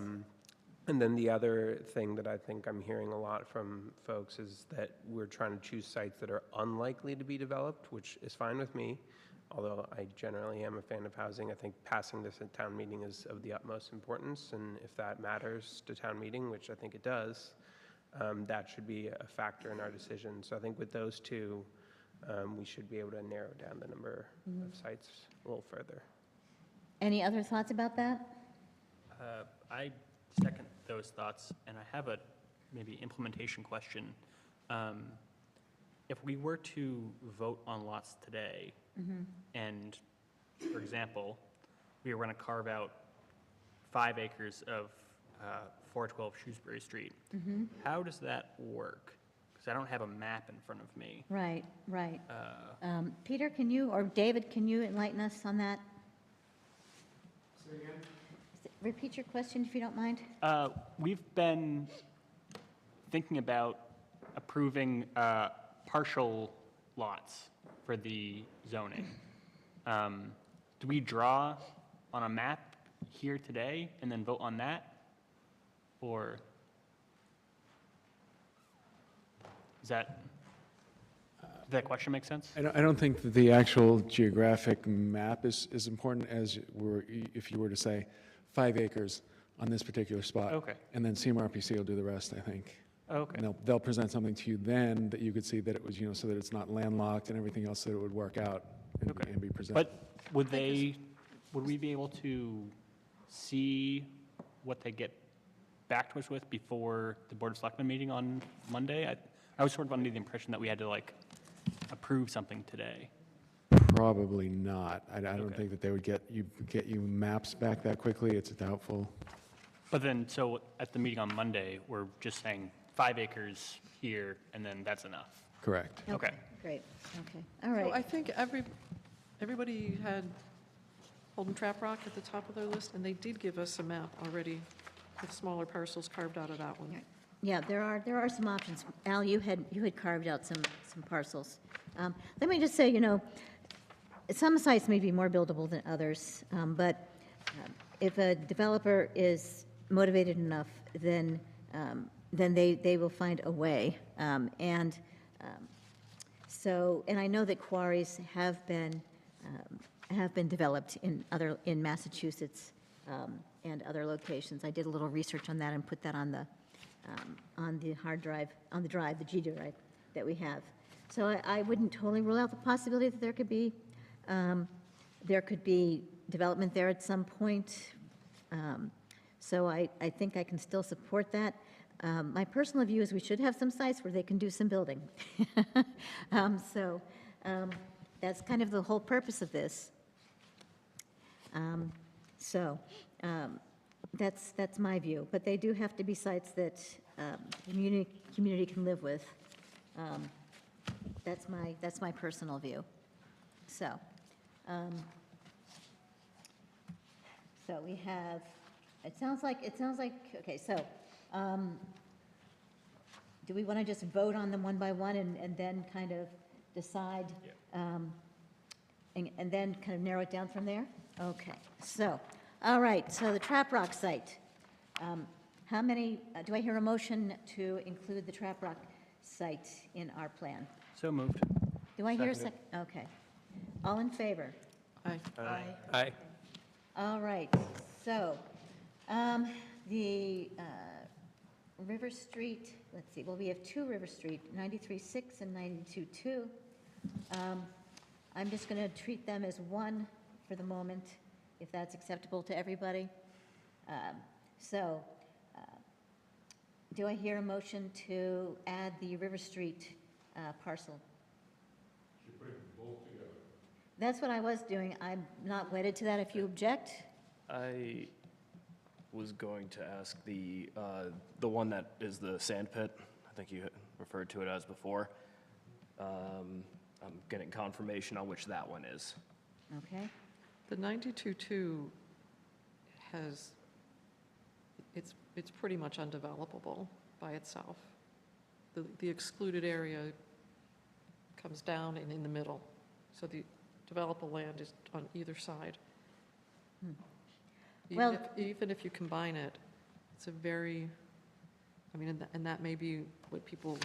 And then the other thing that I think I'm hearing a lot from folks is that we're trying to choose sites that are unlikely to be developed, which is fine with me, although I generally am a fan of housing. I think passing this at town meeting is of the utmost importance, and if that matters to town meeting, which I think it does, that should be a factor in our decision. So I think with those two, we should be able to narrow down the number of sites a little further. Any other thoughts about that? I second those thoughts, and I have a maybe implementation question. If we were to vote on lots today, and, for example, we were going to carve out 5 acres of 412 Shrewsbury Street, how does that work? Because I don't have a map in front of me. Right, right. Peter, can you, or David, can you enlighten us on that? Say again? Repeat your question, if you don't mind. We've been thinking about approving partial lots for the zoning. Do we draw on a map here today and then vote on that? Or does that question make sense? I don't think that the actual geographic map is important as if you were to say 5 acres on this particular spot. Okay. And then CMRPC will do the rest, I think. Okay. And they'll present something to you then that you could see that it was, so that it's not landlocked and everything else, that it would work out Okay. and be presented. But would we be able to see what they get back to us with before the Board of Selectmen meeting on Monday? I was sort of under the impression that we had to approve something today. Probably not. I don't Okay. think that they would get you maps back that quickly. It's doubtful. But then, so at the meeting on Monday, we're just saying 5 acres here, and then that's enough. Correct. Okay. Great, okay, all So I right. think everybody had Holden Trap Rock at the top of their list, and they did give us a map already with smaller parcels carved out of that one. Yeah, there are some options. Al, you had carved out some parcels. Let me just say, some sites may be more buildable than others, but if a developer is motivated enough, then they will find a way. And I know that quarries have been developed in Massachusetts and other locations. I did a little research on that and put that on the hard drive, the G drive that we have. So I wouldn't totally rule out the possibility that there could be development there at some point. So I think I can still support that. My personal view is we should have some sites where they can do some building. That's kind of the whole purpose of this. That's my view, but they do have to be sites that community can live with. That's my personal view. So we have, it sounds like, okay, so, do we want to just vote on them one by one and then kind of decide? And then kind of narrow it down from there? Okay, so, all right, so the Trap Rock site. How many, do I hear a motion to include the Trap Rock site in our plan? So moved. Do I hear a second? Okay. All in favor? Aye. Aye. All right, so, the River Street, let's see, well, we have two River Street, 93.6 and 92.2. I'm just going to treat them as one for the moment, if that's acceptable to everybody. Do I hear a motion to add the River Street parcel? Should bring them both together. That's what I was doing. I'm not wedded to that if you object. I was going to ask the one that is the sand pit, I think you referred to it as before. I'm getting confirmation on which that one is. Okay. The 92.2 has, it's pretty much undevelopable by itself. The excluded area comes down and in the middle, so the developable land is on either side. Well- Even if you combine it, it's a very, I mean, and that may be what people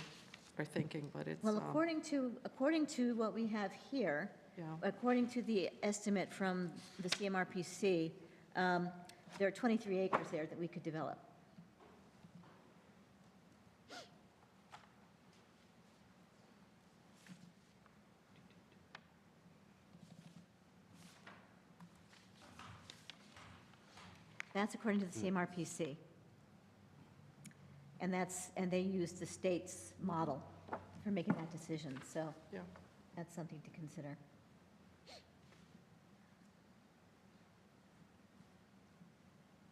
are thinking, but it's. Well, according to what we have here, Yeah. according to the estimate from the CMRPC, there are 23 acres there that we could develop. That's according to the CMRPC. And they use the state's model for making that decision, so Yeah. that's something to consider.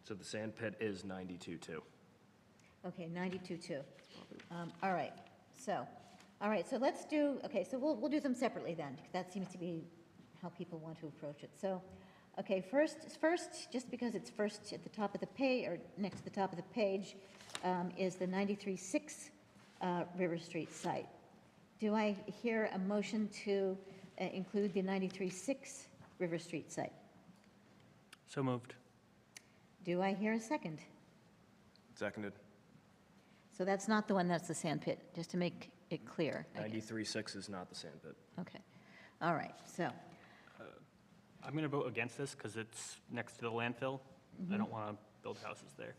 So the sand pit is 92.2. Okay, 92.2. All right, so let's do, okay, so we'll do them separately then, because that seems to be how people want to approach it. So, okay, first, just because it's first at the top of the page, or next to the top of the page, is the 93.6 River Street site. Do I hear a motion to include the 93.6 River Street site? So moved. Do I hear a second? Seconded. So that's not the one that's the sand pit, just to make it clear. I guess. 93.6 is not the sand pit. Okay, all right, so, I'm going to vote against this because it's next to the landfill. I don't want to build houses there,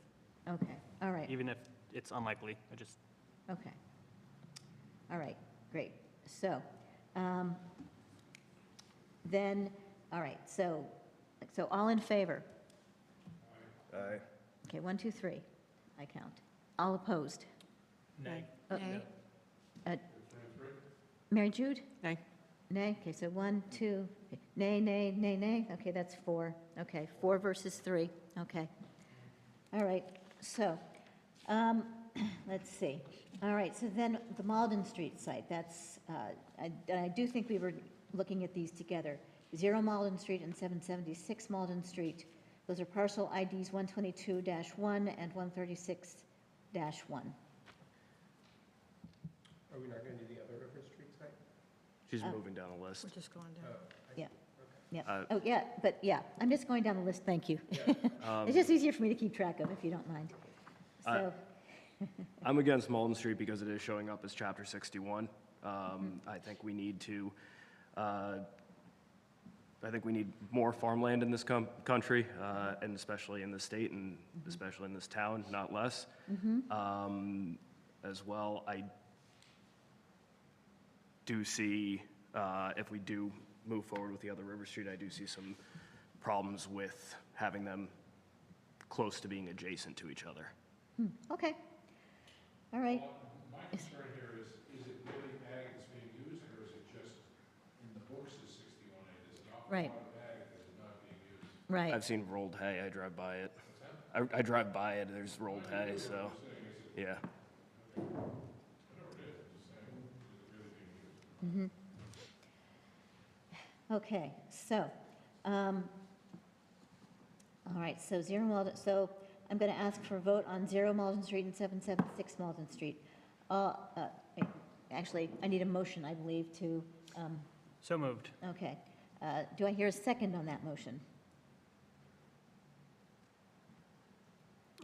okay, all right, even if it's unlikely. okay. All right, great. So, then, all right, so all in favor? Aye. Okay, 1, 2, 3, I count. All opposed? Nay. Oh, Nay. Mary Jude? Nay. Nay, okay, so 1, 2, nay, nay, nay, nay, okay, that's 4. Okay, 4 versus 3, okay. All right, so, let's see. All right, so then the Malden Street site, that's, I do think we were looking at these together. 0 Malden Street and 776 Malden Street. Those are parcel IDs 122-1 and 136-1. Are we not going to do the other River Street site? She's moving down a list. We're just going down. Yeah, yeah. Oh, yeah, but yeah, I'm just going down the list, thank you. Um, It's just easier for me to keep track of, if you don't mind. So, I'm against Malden Street because it is showing up as Chapter 61. I think we need to, I think we need more farmland in this country, and especially in this state, and especially in this town, not less. As well, I do see, if we do move forward with the other River Street, I do see some problems with having them close to being adjacent to each other. okay. All right. My concern here is it really ag that's being used, or is it just in the books as 61A? There's an awful Right. lot of ag that is not being used. Right. I've seen rolled hay, I drive by it. I drive by it, there's rolled hay, so, yeah. Okay, so, all right, so 0 Malden, so I'm going to ask for a vote on 0 Malden Street and 776 Malden Street. Actually, I need a motion, I believe, to, So moved. okay. Do I hear a second on that motion?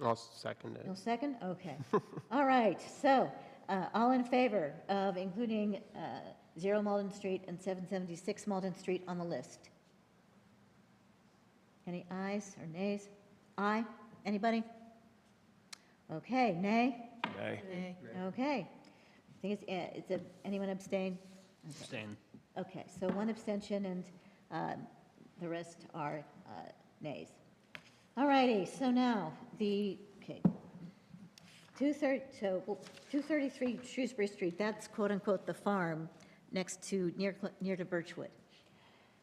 I'll second it. No second? Okay. All right, so, all in favor of including 0 Malden Street and 776 Malden Street on the list? Any ayes or nays? Aye? Anybody? Okay, nay? Okay. Nay. Okay. I think anyone abstain? Okay. Abstain. Okay, so one abstention and the rest are nays. All righty, so now, okay. 233 Shrewsbury Street, that's quote-unquote the farm next to, near to Birchwood.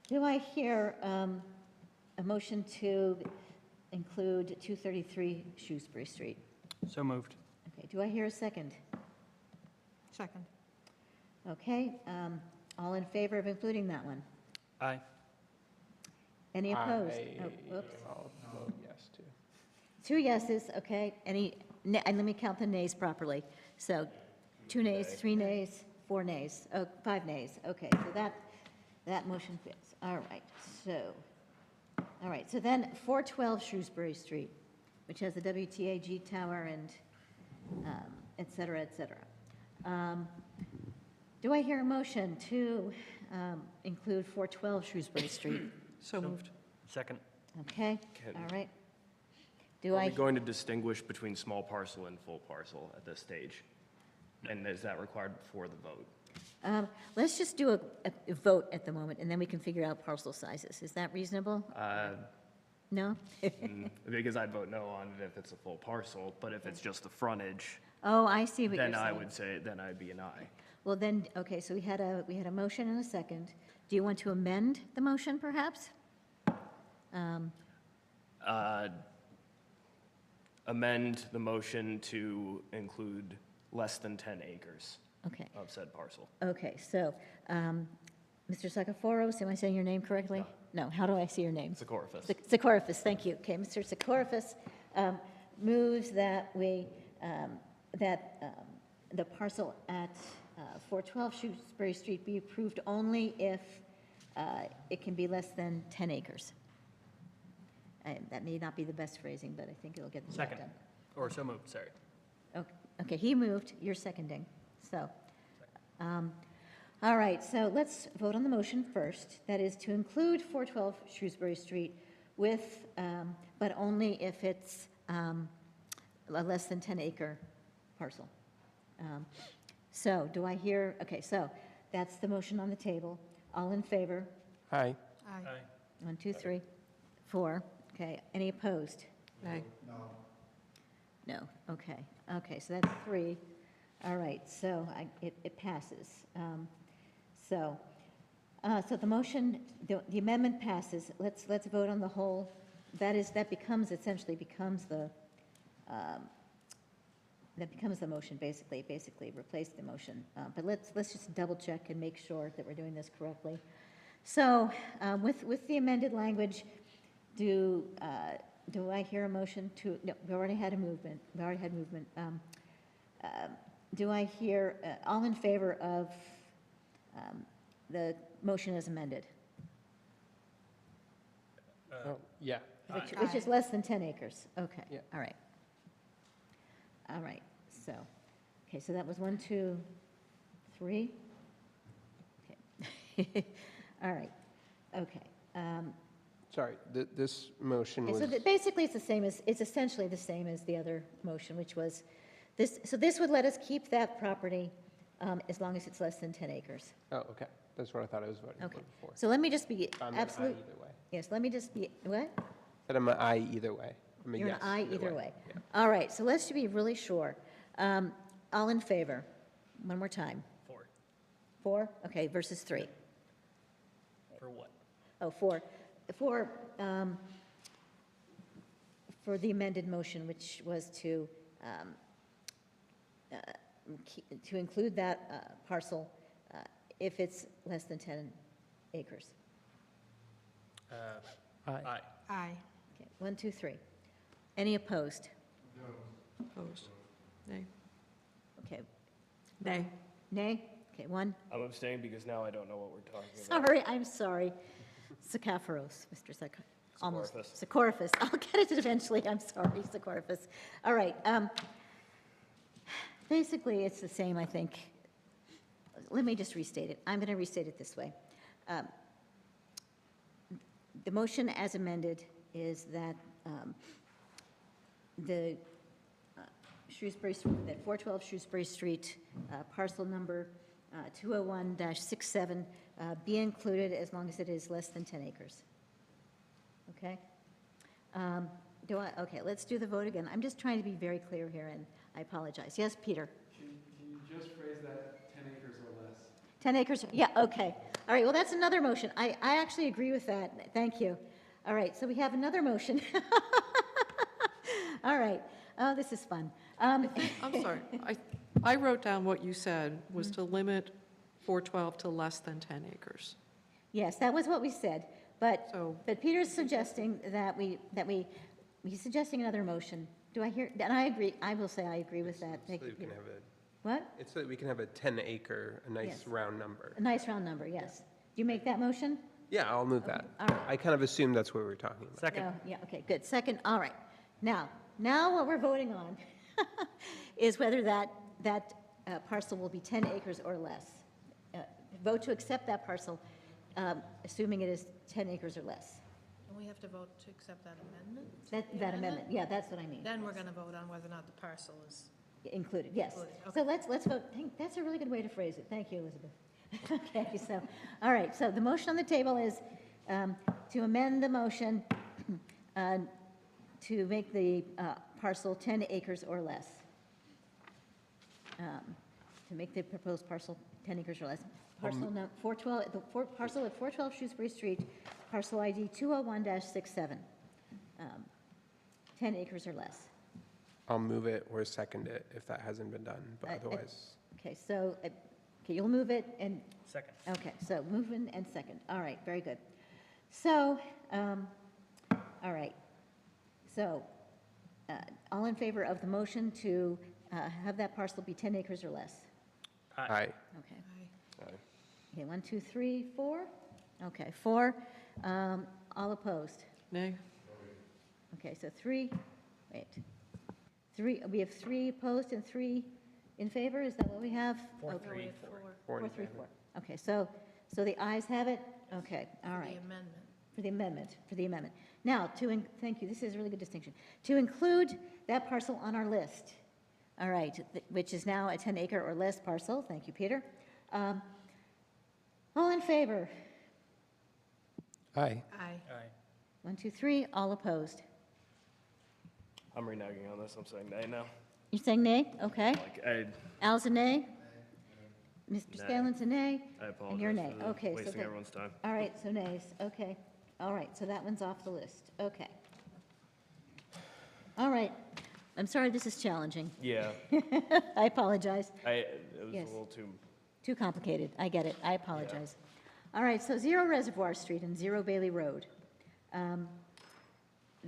Do I hear a motion to include 233 Shrewsbury Street? So moved. Okay, do I hear a second? Second. Okay, all in favor of including that one? Aye. Any opposed? I- Oh, whoops. I'll vote yes, too. 2 yeses, okay. And let me count the nays properly. So 2 nays, 3 nays, 4 nays, 5 nays. Okay, so that motion fits. All right, so then 412 Shrewsbury Street, which has the WTAG tower and et cetera, et cetera. Do I hear a motion to include 412 Shrewsbury Street? So moved. Second. Okay, Can- all right. Do Are I? we going to distinguish between small parcel and full parcel at this stage? And is that required before the vote? Let's just do a vote at the moment, and then we can figure out parcel sizes. Is that reasonable? No? Because I'd vote no on it if it's a full parcel, but if it's just the frontage, Oh, I see what you're then saying. I would say, then I'd be an aye. Well, then, okay, so we had a motion and a second. Do you want to amend the motion, perhaps? Amend the motion to include less than 10 acres Okay, of said parcel. okay, so, Mr. Sakaforos, am I saying your name correctly? No, how do I see your name? Secoriface. Secoriface, thank you. Okay, Mr. Secoriface moves that the parcel at 412 Shrewsbury Street be approved only if it can be less than 10 acres. That may not be the best phrasing, but I think it'll get the job Second. done. Or so moved, sorry. Okay, he moved, you're seconding, so. All right, so let's vote on the motion first. That is to include 412 Shrewsbury Street with, but only if it's a less than 10-acre parcel. So do I hear, okay, so that's the motion on the table. All in favor? Aye. Aye. 1, 2, 3, 4. Okay, any opposed? Nay. No, okay, okay, so that's 3. All right, so it passes. So the motion, the amendment passes. Let's vote on the whole. That becomes, essentially becomes the that becomes the motion, basically replace the motion. But let's just double check and make sure that we're doing this correctly. So with the amended language, do I hear a motion to, no, we already had movement. Do I hear, all in favor of the motion as amended? Oh, yeah. Which is less than 10 acres. Okay, Yeah. all right. All right, so, okay, so that was 1, 2, 3. Okay. All right, okay. Sorry, this motion Okay, was, so basically, it's essentially the same as the other motion, which was this, so this would let us keep that property as long as it's less than 10 acres. oh, okay. That's what I thought I was voting for Okay, before. so let me just be I'm an aye absolute, either way. yes, let me just be, what? Said I'm an aye either way. I'm a You're an yes aye either way. Yeah. All right, so let's be really sure. All in favor? One more time. 4. 4? Okay, versus 3. For what? Oh, 4. For the amended motion, which was to include that parcel if it's less than 10 acres. Aye. Aye. Okay, 1, 2, 3. Any opposed? Opposed? Nay. Okay, Nay. nay? Okay, 1. I'm abstaining because now I don't know what we're talking about. Sorry, I'm sorry. Sakharos, Mr. almost. Sakharovas. Sakharovas. I'll get it eventually. I'm sorry, Sakharovas. All right. Basically, it's the same, I think. Let me just restate it. I'm going to restate it this way. The motion as amended is that the Shrewsbury, that 412 Shrewsbury Street, parcel number 201-67, be included as long as it is less than 10 acres. Okay? Okay, let's do the vote again. I'm just trying to be very clear here, and I apologize. Yes, Peter? Can you just phrase that 10 acres or less? 10 acres, yeah, okay. All right, well, that's another motion. I actually agree with that. Thank you. All right, so we have another motion. All right. Oh, this is fun. I'm sorry. I wrote down what you said was to limit 412 to less than 10 acres. Yes, that was what we said, but So- Peter's suggesting he's suggesting another motion. Do I hear, and I agree, I will say I agree with that. So Thank that you, we can Peter. have What? it's so that we can have a 10-acre, a nice Yes. round number. A nice round number, yes. Do you make that motion? Yeah, I'll move that. all right. I kind of assumed that's what we were talking about. Second. No, yeah, okay, good. Second, all right. Now what we're voting on is whether that parcel will be 10 acres or less. Vote to accept that parcel, assuming it is 10 acres or less. And we have to vote to accept that amendment? That amendment, yeah, that's what I mean. Then we're going to vote on whether or not the parcel is, Included, yes. Included, So let's vote. That's a really good way to phrase it. Thank you, Elizabeth. Okay, so, all right, so the motion on the table is to amend the motion to make the parcel 10 acres or less. To make the proposed parcel 10 acres or less. Parcel 412, parcel at 412 Shrewsbury Street, parcel ID 201-67, 10 acres or less. I'll move it or second it if that hasn't been done, but I- otherwise, Okay, so, okay, you'll move it, and, Second. okay, so moving and second. All right, very good. So, all right. So, all in favor of the motion to have that parcel be 10 acres or less? aye. Okay. Aye. Okay, 1, 2, 3, 4? Okay, 4. All opposed? Nay? Okay, so 3, wait. 3, we have 3 opposed and 3 in favor? Is that what we have? 4, Okay. 3, 4. 4, 3, 4. Okay, so the ayes have it? Okay, all the right. amendment. For the amendment. Now, thank you, this is a really good distinction. To include that parcel on our list, all right, which is now a 10-acre or less parcel. Thank you, Peter. All in favor? Aye. Aye. 1, 2, 3, all opposed. I'm reneging on this. I'm saying nay now. You're saying nay? Okay. Like, Al's a nay? Mr. Nay. Scanlon's a nay? I apologize. And you're nay. for the Okay, so wasting that- everyone's time. All right, so nays, okay. All right, so that one's off the list, okay. All right, I'm sorry this is challenging. Yeah, I apologize. it was a Yes. little too, Too complicated. I get it. I apologize. All right, so 0 Reservoir Street and 0 Bailey Road.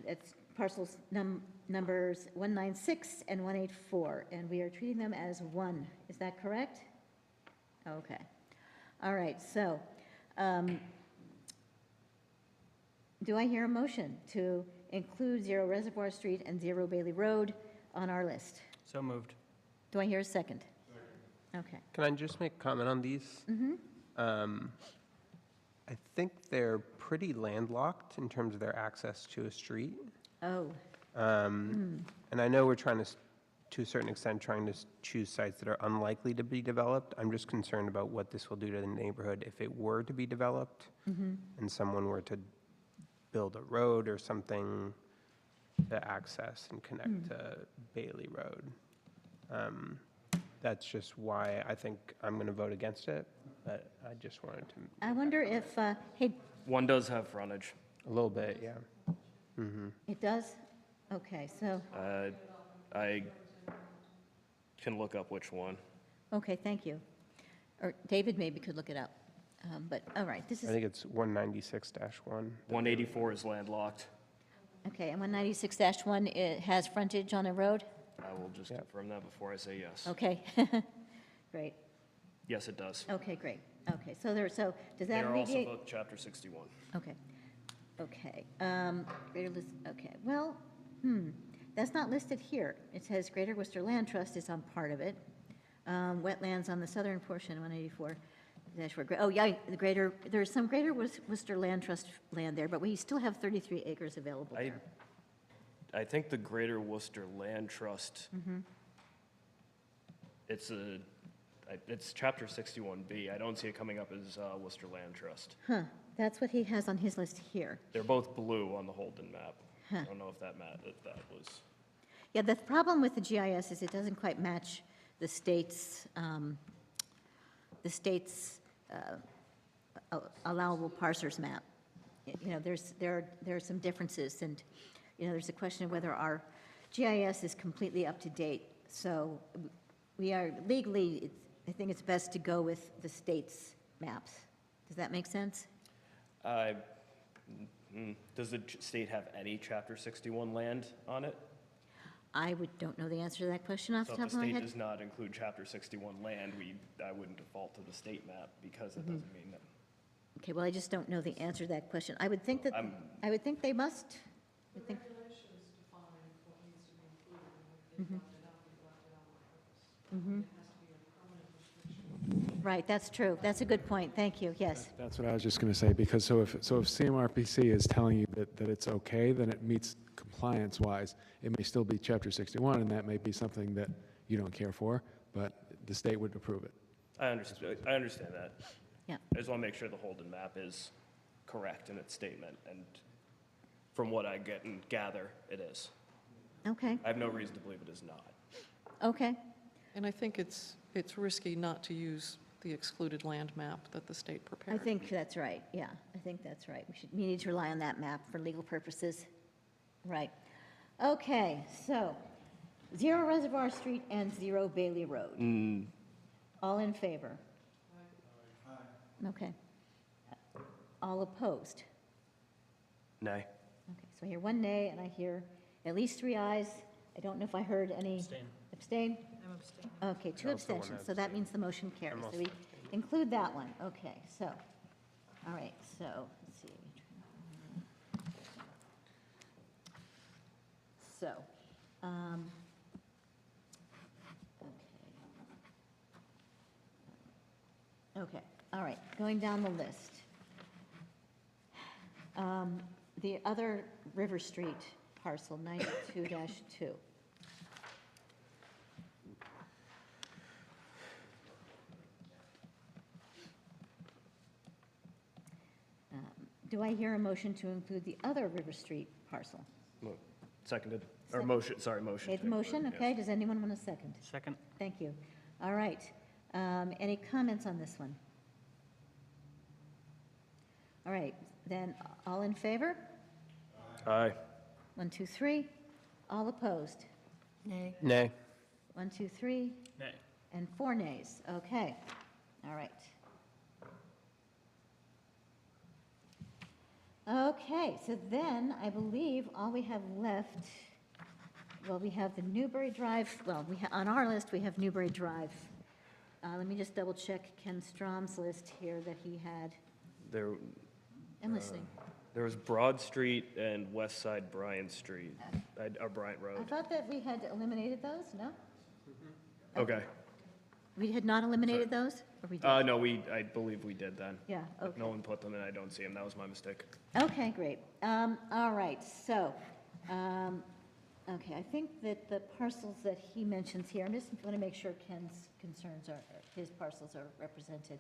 It's parcels numbers 196 and 184, and we are treating them as one. Is that correct? Okay. All right, so do I hear a motion to include 0 Reservoir Street and 0 Bailey Road on our list? So moved. Do I hear a second? Okay. Can I just make a comment on these? I think they're pretty landlocked in terms of their access to a street. Oh, And I know we're trying to a certain extent, trying to choose sites that are unlikely to be developed. I'm just concerned about what this will do to the neighborhood if it were to be developed and someone were to build a road or something to access and connect to Bailey Road. That's just why I think I'm going to vote against it, but I just wanted to, I wonder if, hey, one does have frontage. a little bit, yeah. it does? Okay, so, I can look up which one. okay, thank you. Or David maybe could look it up. But, all right, this I is, think it's 196-1. 184 is landlocked. okay, and 196-1, it has frontage on a road? I will just confirm that before I say yes. Okay, great. Yes, it does. Okay, great. Okay, so does They that are also alleviate? both Chapter 61. Okay, okay. Greater Lis, okay, well, that's not listed here. It says Greater Worcester Land Trust is on part of it. Wetlands on the southern portion, 184. Oh, yeah, there's some Greater Worcester Land Trust land there, but we still have 33 acres available there. I think the Greater Worcester Land Trust, it's Chapter 61B. I don't see it coming up as Worcester Land Trust. Huh, that's what he has on his list here. They're both blue on the Holden map. I don't know if that was. Yeah, the problem with the GIS is it doesn't quite match the state's allowable parsers map. You know, there are some differences, and, you know, there's a question of whether our GIS is completely up to date. So we are legally, I think it's best to go with the state's maps. Does that make sense? Does the state have any Chapter 61 land on it? Don't know the answer to that question off the So top if of my the state head. does not include Chapter 61 land, I wouldn't default to the state map because it doesn't mean that. Okay, well, I just don't know the answer to that question. I would think that, I would think they must. I think- Regulations define what needs to be included, and if they left it out, they left it out on purpose. It has to be a permanent restriction. Right, that's true. That's a good point. Thank you, yes. That's what I was just going to say, because so if CMRPC is telling you that it's okay, then it meets compliance-wise. It may still be Chapter 61, and that may be something that you don't care for, but the state would approve it. I understand that. Yeah. I just want to make sure the Holden map is correct in its statement, and from what I get and gather, it is. Okay, I have no reason to believe it is not. okay. And I think it's risky not to use the excluded land map that the state I prepared. think that's right, yeah. I think that's right. We need to rely on that map for legal purposes. Right. Okay, so 0 Reservoir Street and 0 Bailey Road. All in favor? Okay. All opposed? Nay. Okay, so I hear one nay, and I hear at least 3 ayes. I don't know if I heard any. Abstain? I'm abstaining. Okay, 2 I also wanna abstentions, so that means the motion carries. I'm So also we include that one, okay, so, all right, so, let's see. So, okay, all right, going down the list. The other River Street parcel, 92-2. Do I hear a motion to include the other River Street parcel? Seconded, or Second. motion, sorry, motion. Made the to include, motion, yes. okay, does anyone want a second? Second? Thank you. All right, any comments on this one? All right, then, all in favor? Aye. 1, 2, 3. All opposed? Nay. Nay. 1, 2, 3, Nay. and 4 nays. Okay, all right. Okay, so then I believe all we have left, well, we have the Newbury Drive, well, on our list, we have Newbury Drive. Let me just double check Ken Strom's list here that he had. There, I'm listening. there was Broad Street and West Side Bryant Street, or Bryant I Road. thought that we had eliminated those, no? Okay. We had not eliminated those, or we did? No, I believe we did then. Yeah, If okay. no one put them in, I don't see them. That was my mistake. Okay, great. All right, so, okay, I think that the parcels that he mentions here, I just want to make sure Ken's concerns are, his parcels are represented.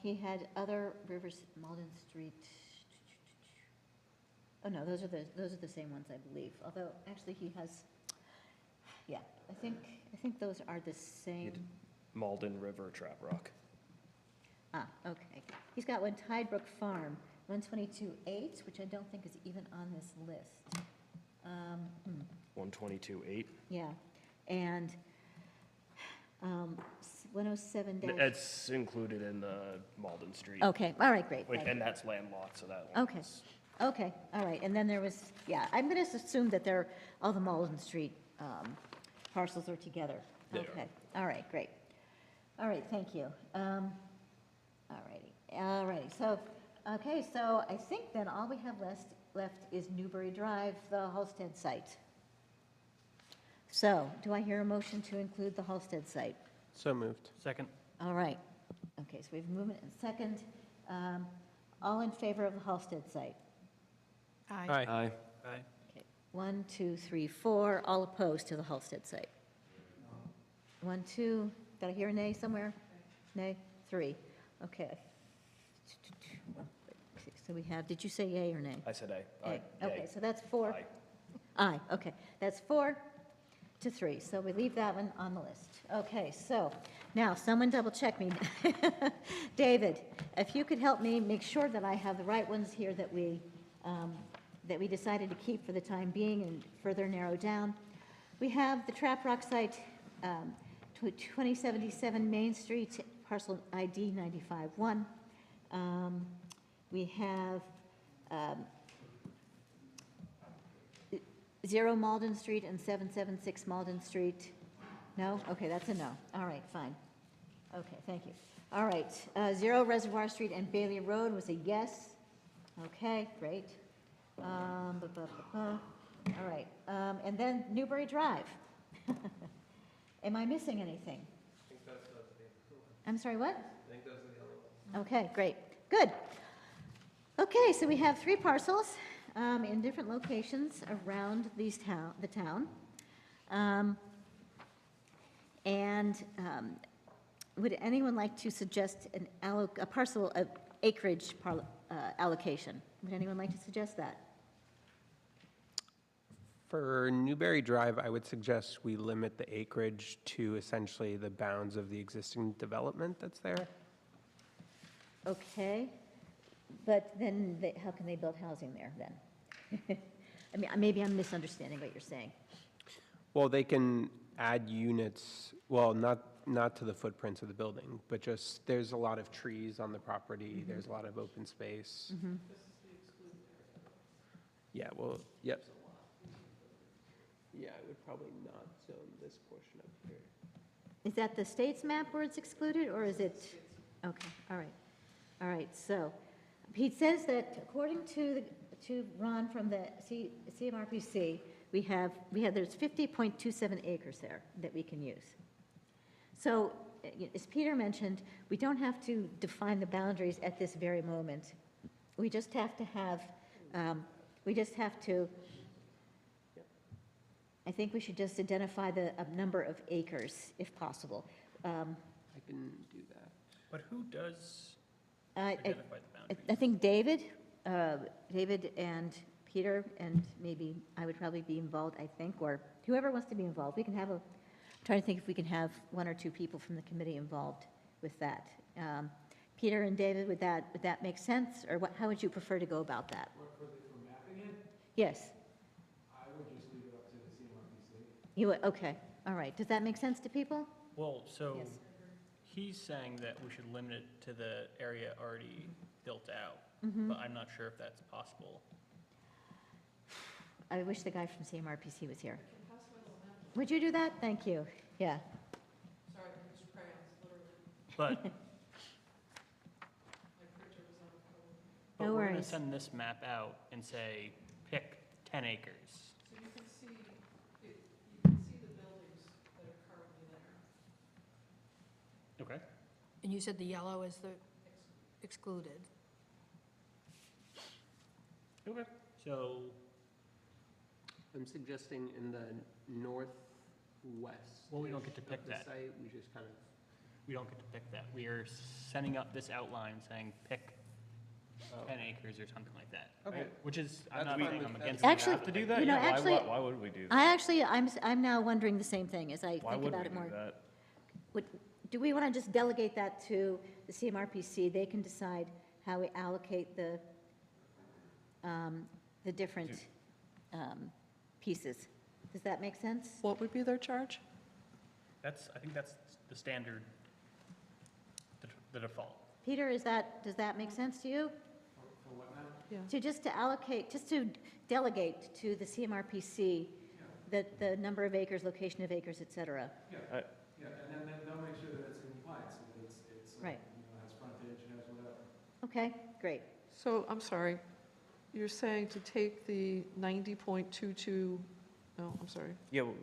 He had other Rivers, Malden Street. Oh, no, those are the same ones, I believe, although actually he has, yeah, I think those are the same. Malden River, Trap Rock. Ah, okay. He's got one Tidebrook Farm, 122.8, which I don't think is even on this list. 122.8. Yeah, and 107 dash. It's included in the Malden Street. Okay, all right, great. Wait, thank and you. that's landlocked, so that one Okay, is- okay, all right. And then there was, yeah, I'm going to assume that they're, all the Malden Street parcels are together. They are. Okay, all right, great. All right, thank you. All righty, so, okay, so I think then all we have left is Newbury Drive, the Halsted site. So, do I hear a motion to include the Halsted site? So moved. Second. All right, okay, so we have movement and second. All in favor of the Halsted site? Aye. Aye. Aye. Aye. Okay, 1, 2, 3, 4, all opposed to the Halsted site. 1, 2, did I hear a nay somewhere? Nay? 3, okay. So we have, did you say yay or nay? I said aye. Yay. Aye. Okay, so that's 4. Aye. Aye, okay, that's 4 to 3, so we leave that one on the list. Okay, so, now, someone double check me. David, if you could help me make sure that I have the right ones here that we decided to keep for the time being and further narrow down. We have the Trap Rock site, 2077 Main Street, parcel ID 95-1. We have 0 Malden Street and 776 Malden Street. No? Okay, that's a no. All right, fine. Okay, thank you. All right, 0 Reservoir Street and Bailey Road was a yes. Okay, great. All right, and then Newbury Drive. Am I missing anything? I'm sorry, what? Okay, great, good. Okay, so we have 3 parcels in different locations around the town. Would anyone like to suggest a parcel of acreage allocation? Would anyone like to suggest that? For Newberry Drive, I would suggest we limit the acreage to essentially the bounds of the existing development that's there. Okay, but then how can they build housing there then? I mean, maybe I'm misunderstanding what you're saying. Well, they can add units, well, not to the footprints of the building, but just, there's a lot of trees on the property, there's a lot of open space. Yeah, well, yep. Yeah, I would probably not zone this portion up here. Is that the state's map where it's excluded, or is it? Okay, all right. All right, so Pete says that according to Ron from the CMRPC, there's 50.27 acres there that we can use. So, as Peter mentioned, we don't have to define the boundaries at this very moment. We just have to have, I think we should just identify a number of acres, if possible. I can do that. But who does I identify the boundaries? I think David and Peter, and maybe I would probably be involved, I think, or whoever wants to be involved. We can have I'm trying to think if we can have 1 or 2 people from the committee involved with that. Peter and David, would that make sense? Or how would you prefer to go about that? For mapping it, Yes, I would just leave it up to the CMRPC. You would, okay, all right. Does that make sense to people? Well, so Yes. he's saying that we should limit it to the area already built out, Mm-hmm. but I'm not sure if that's possible. I wish the guy from CMRPC was here. Would you do that? Thank you. Yeah. Sorry, Mr. Crayons, literally, But, my printer was on the but No we're going to worries. send this map out and say, pick 10 acres. So you can see, you can see the buildings that are currently there. Okay. And you said the yellow is the excluded. Okay. So, I'm suggesting in the northwest. Well, we don't get to pick of the that. site, we just kind of, we don't get to pick that. We are sending up this outline saying, pick 10 acres or something like that. Okay. Which is, I'm That's not fine saying with- I'm that's- against Do we Actually, have to do that? you know, Yeah, why- actually- why would we do that? I actually, I'm now wondering the same thing as I Why think would about we it more. do that? Do we want to just delegate that to the CMRPC? They can decide how we allocate the different pieces. Does that make sense? What would be their charge? I think that's the standard, the default. Peter, does that make sense to you? Yeah. To allocate, just to delegate to the CMRPC the number of acres, location of acres, et cetera. Yeah, and then they'll make sure that it's in compliance, and that it's, Right. has frontage and has whatever. Okay, great. So, I'm sorry, you're saying to take the 90.22, no, I'm sorry, Yeah, let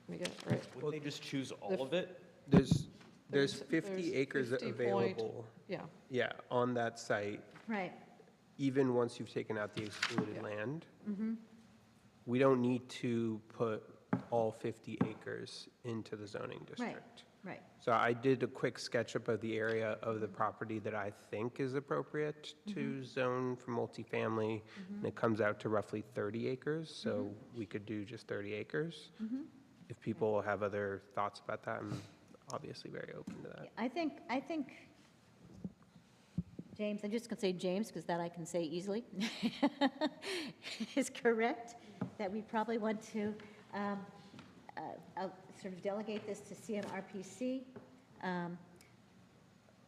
me get it right. would they just choose all of it? there's There's 50 acres 50 point- available, Yeah, yeah, on that site, Right. even once you've taken out the excluded Yeah. land. Mm-hmm. We don't need to put all 50 acres into the zoning district. Right. So I did a quick SketchUp of the area of the property that I think is appropriate to zone for multifamily, and it comes out to roughly 30 acres, so we could do just 30 acres. If people have other thoughts about that, I'm obviously very open to that. I think, James, I'm just going to say James, because that I can say easily, is correct, that we probably want to sort of delegate this to CMRPC.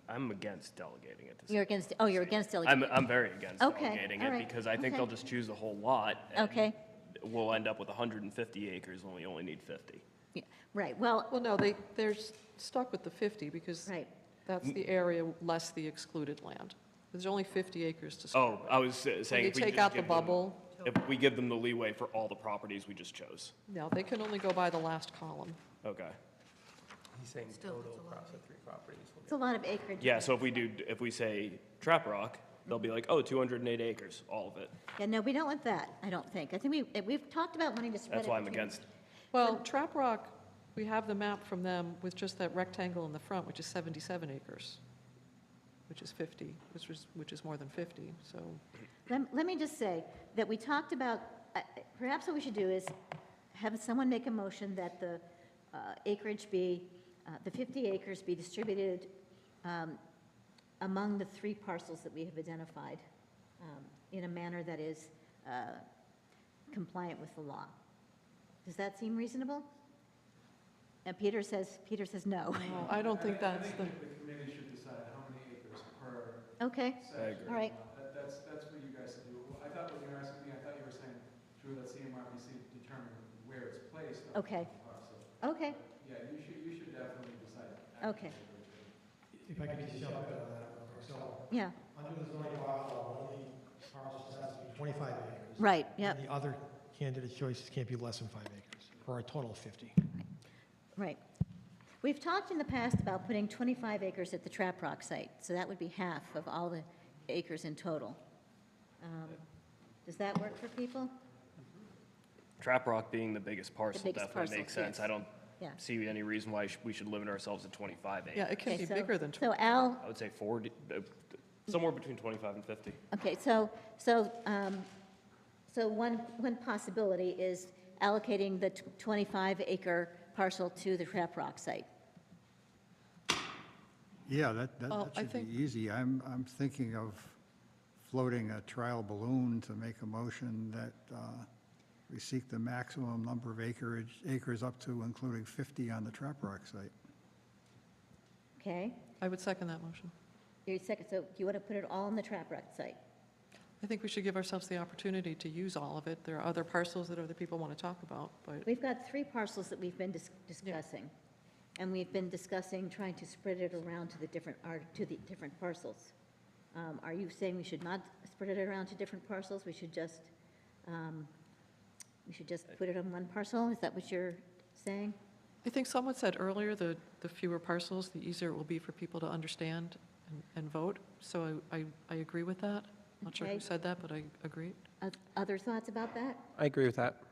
I'm against delegating it to. You're against, oh, you're against delegating. I'm very against Okay, delegating all it right, because I think okay. they'll just choose the whole lot. and Okay. We'll end up with 150 acres when we only need 50. Yeah, right, well, well, no, they're stuck with the 50 because right, that's the area less the excluded land. There's only 50 acres to start Oh, with. I was saying. When you if we take just out the give them- bubble, If we give them the leeway for all the properties we just chose. no, they can only go by the last column. Okay. He's saying Still, total it's a lot. across the 3 properties. it's a lot of acreage. Yeah, so if we say Trap Rock, they'll be like, oh, 208 acres, all of it. Yeah, no, we don't want that, I don't think. I think we've talked about wanting to spread it. That's why I'm between- against. Well, Trap Rock, we have the map from them with just that rectangle in the front, which is 77 acres, which is 50, which is more than 50, so. Let me just say that we talked about, perhaps what we should do is have someone make a motion that the acreage be, the 50 acres be distributed among the 3 parcels that we have identified in a manner that is compliant with the law. Does that seem reasonable? And Peter says no. No, I don't think that's the, The committee should decide how many acres per Okay, section. all right. That's for you guys to do. I thought when you were asking me, I thought you were saying, Drew, let CMRPC determine where it's placed on Okay. the parcel. Okay, Yeah, you should definitely decide. Okay. If I could just jump in on that real quick. So, yeah, under the zoning bylaw, one of the parcels has to be 25 acres. right, yep, And the other candidate choices can't be less than 5 acres, for a total of 50. right. We've talked in the past about putting 25 acres at the Trap Rock site, so that would be half of all the acres in total. Does that work for people? Trap Rock being the biggest parcel biggest definitely makes parcel, sense. yes. I don't Yeah. see any reason why we should limit ourselves to 25 acres. yeah, it can Okay, be so- bigger than So Al, I would say 40, somewhere between 25 and 50. okay, so one possibility is allocating the 25-acre parcel to the Trap Rock site. Yeah, that Well, I should be think- easy. I'm thinking of floating a trial balloon to make a motion that we seek the maximum number of acres up to including 50 on the Trap Rock site. Okay, I would second that motion. your second, so you want to put it all on the Trap Rock site? I think we should give ourselves the opportunity to use all of it. There are other parcels that other people want to talk about, but We've got 3 parcels that we've been discussing, and we've been discussing trying to spread it around to the different parcels. Are you saying we should not spread it around to different parcels? We should just put it on one parcel? Is that what you're saying? I think someone said earlier, the fewer parcels, the easier it will be for people to understand and vote. So I agree with that. Not sure Okay. who said that, but I agree. Other thoughts about that? I agree with that.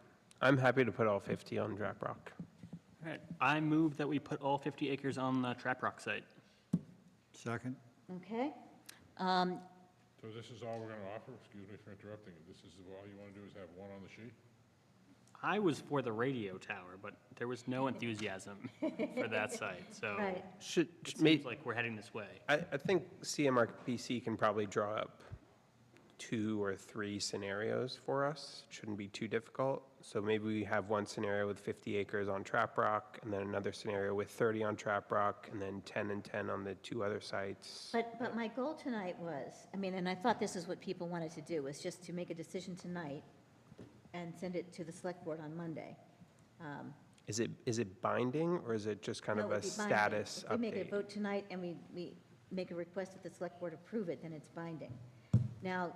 I'm happy to put all 50 on Trap Rock. All right, I move that we put all 50 acres on the Trap Rock site. Second? Okay. So this is all we're going to offer? Excuse me for interrupting. This is all you want to do is have one on the sheet? I was for the radio tower, but there was no enthusiasm for that site, so Right. Should, it seems like we're heading this way. I think CMRPC can probably draw up 2 or 3 scenarios for us. Shouldn't be too difficult. So maybe we have one scenario with 50 acres on Trap Rock, and then another scenario with 30 on Trap Rock, and then 10 and 10 on the 2 other sites. But my goal tonight was, and I thought this is what people wanted to do, was just to make a decision tonight and send it to the select board on Monday. Is it binding, or is it just kind No, of it a would be binding. status If we make a update? vote tonight and we make a request that the select board approve it, then it's binding. Now,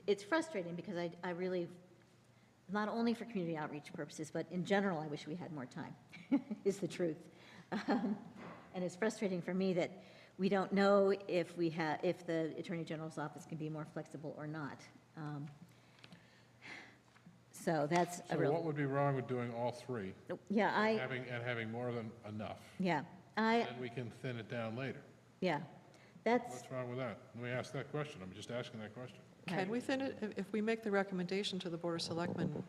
it's frustrating because I really, not only for community outreach purposes, but in general, I wish we had more time, is the truth. And it's frustrating for me that we don't know if the Attorney General's office can be more flexible or not. So that's a So real, what would be wrong with doing all 3? yeah, Having more than enough? yeah, Then we can thin it down later. yeah, that's, What's wrong with that? Let me ask that question. I'm just asking that question. Can we thin it, if we make the recommendation to the Board of Selectmen,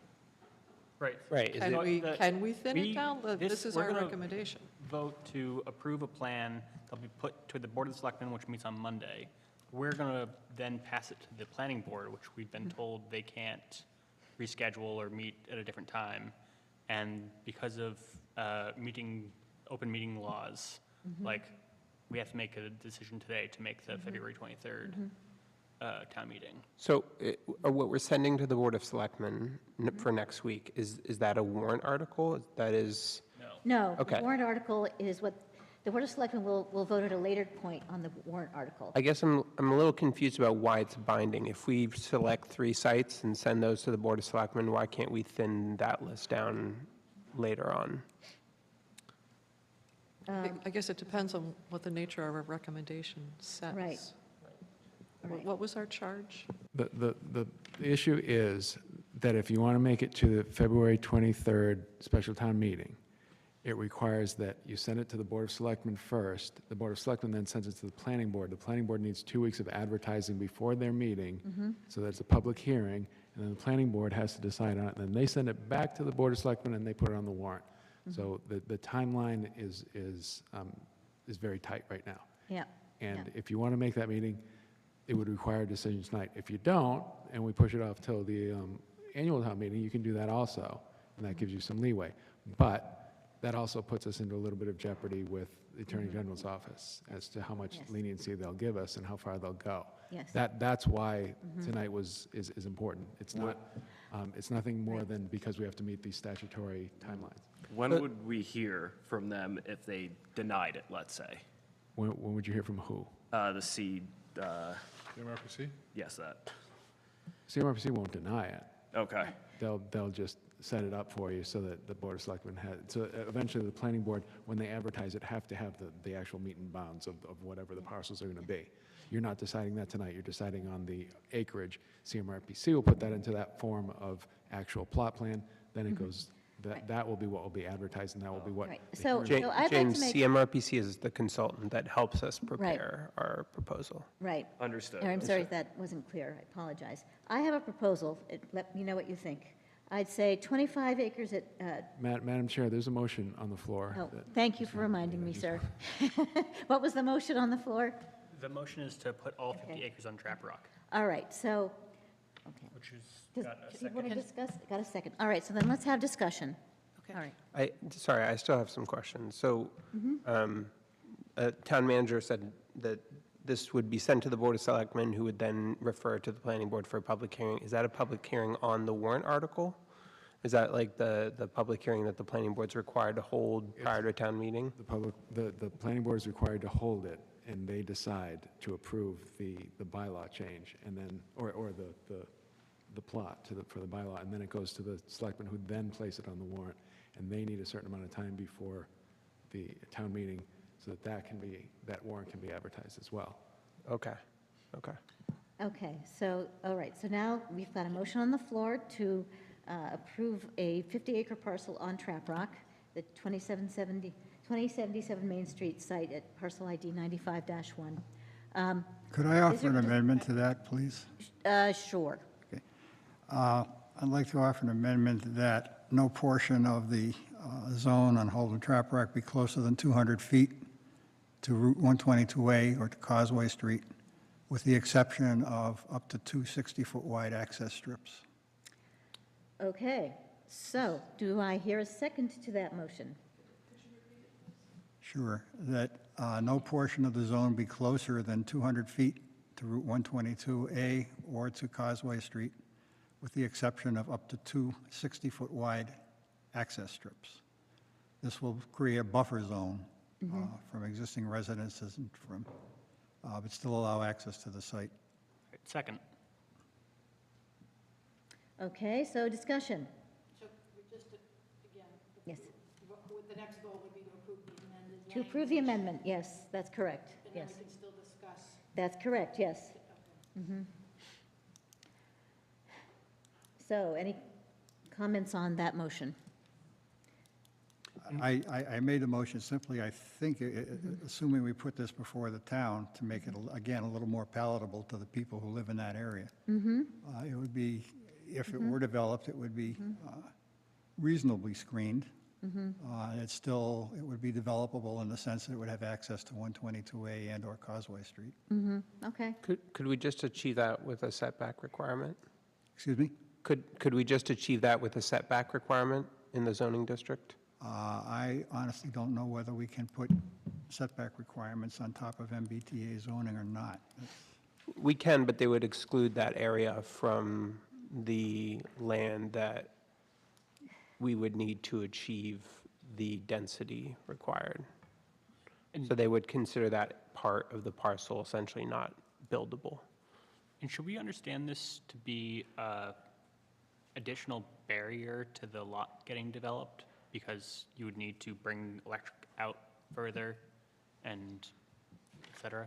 Right. Right, is can it, we thin it down? This is we're our gonna recommendation. Vote to approve a plan that'll be put to the Board of Selectmen, which meets on Monday. We're going to then pass it to the planning board, which we've been told they can't reschedule or meet at a different time. And because of open meeting laws, like, we have to make a decision today to make the February 23rd town meeting. so what we're sending to the Board of Selectmen for next week, is that a warrant article? That is, no, the Okay. warrant article is what, the Board of Selectmen will vote at a later point on the warrant article. I guess I'm a little confused about why it's binding. If we select 3 sites and send those to the Board of Selectmen, why can't we thin that list down later on? I guess it depends on what the nature of our recommendation says. Right. Right. What was our charge? The issue is that if you want to make it to the February 23rd special town meeting, it requires that you send it to the Board of Selectmen first. The Board of Selectmen then sends it to the planning board. The planning board needs 2 weeks of advertising before their meeting, so that's a public hearing, and then the planning board has to decide on it. And then they send it back to the Board of Selectmen and they put it on the warrant. So the timeline is very tight right now. Yeah. And if you want to make that meeting, it would require a decision tonight. If you don't, and we push it off till the annual town meeting, you can do that also, and that gives you some leeway. But that also puts us into a little bit of jeopardy with the Attorney General's office as to how much Yes. leniency they'll give us and how far they'll go. Yes. That's why tonight is important. It's not, it's nothing more than because we have to meet these statutory timelines. When would we hear from them if they denied it, let's say? When would you hear from who? The seed, CMRPC? yes, that. CMRPC won't deny it. Okay. They'll just set it up for you so that the Board of Selectmen has, so eventually the planning board, when they advertise it, have to have the actual meat and bounds of whatever the parcels are going to be. You're not deciding that tonight, you're deciding on the acreage. CMRPC will put that into that form of actual plot plan, then it goes, that will be what will be advertised, and that will be what. Right. the So- hearing- I'd like to James, make- CMRPC is the consultant that helps us prepare our proposal. Right. Understood. I'm sorry if that wasn't clear, I apologize. I have a proposal, let me know what you think. I'd say 25 acres at, Madam Chair, there's a motion on the floor. oh, that- thank you for reminding me, sir. What was the motion on the floor? The motion is to put all 50 Okay. acres on Trap Rock. All right, so Okay. Which is, Does got a you want to second. discuss? Got a second. All right, so then let's have discussion. Okay. All right. Sorry, I still have some questions. So, town manager said that this would be sent to the Board of Selectmen, who would then refer to the planning board for a public hearing. Is that a public hearing on the warrant article? Is that like the public hearing that the planning board's required to hold prior to a town meeting? The planning board is required to hold it, and they decide to approve the bylaw change, and then, or the plot for the bylaw, and then it goes to the selectmen, who then place it on the warrant, and they need a certain amount of time before the town meeting, so that warrant can be advertised as well. Okay, okay. Okay, so, all right, so now we've got a motion on the floor to approve a 50-acre parcel on Trap Rock, the 2077 Main Street site at parcel ID 95-1. Could I Is offer there- an amendment to that, please? Sure. I'd like to offer an amendment that no portion of the zone on Holden Trap Rock be closer than 200 feet to Route 122A or to Causeway Street, with the exception of up to 2 60-foot wide access strips. Okay, so do I hear a second to that motion? Sure, that no portion of the zone be closer than 200 feet to Route 122A or to Causeway Street, with the exception of up to 2 60-foot wide access strips. This will create a buffer zone from existing residences and from, but still allow access to the site. Second. Okay, so discussion. So just, again, Yes. the next vote would be to approve the amended To approve the amendment, yes, that's correct, And then yes. we can still discuss. That's correct, yes. So, any comments on that motion? I made the motion simply, I think, assuming we put this before the town to make it, again, a little more palatable to the people who live in that area. It would be, if it were developed, it would be reasonably screened. It would be developable in the sense that it would have access to 122A and/or Causeway Street. Okay, Could we just achieve that with a setback requirement? Excuse me? Could we just achieve that with a setback requirement in the zoning district? I honestly don't know whether we can put setback requirements on top of MBTA zoning or not. We can, but they would exclude that area from the land that we would need to achieve the density required. So they would consider that part of the parcel essentially not buildable. And should we understand this to be a additional barrier to the lot getting developed? Because you would need to bring electric out further and et cetera?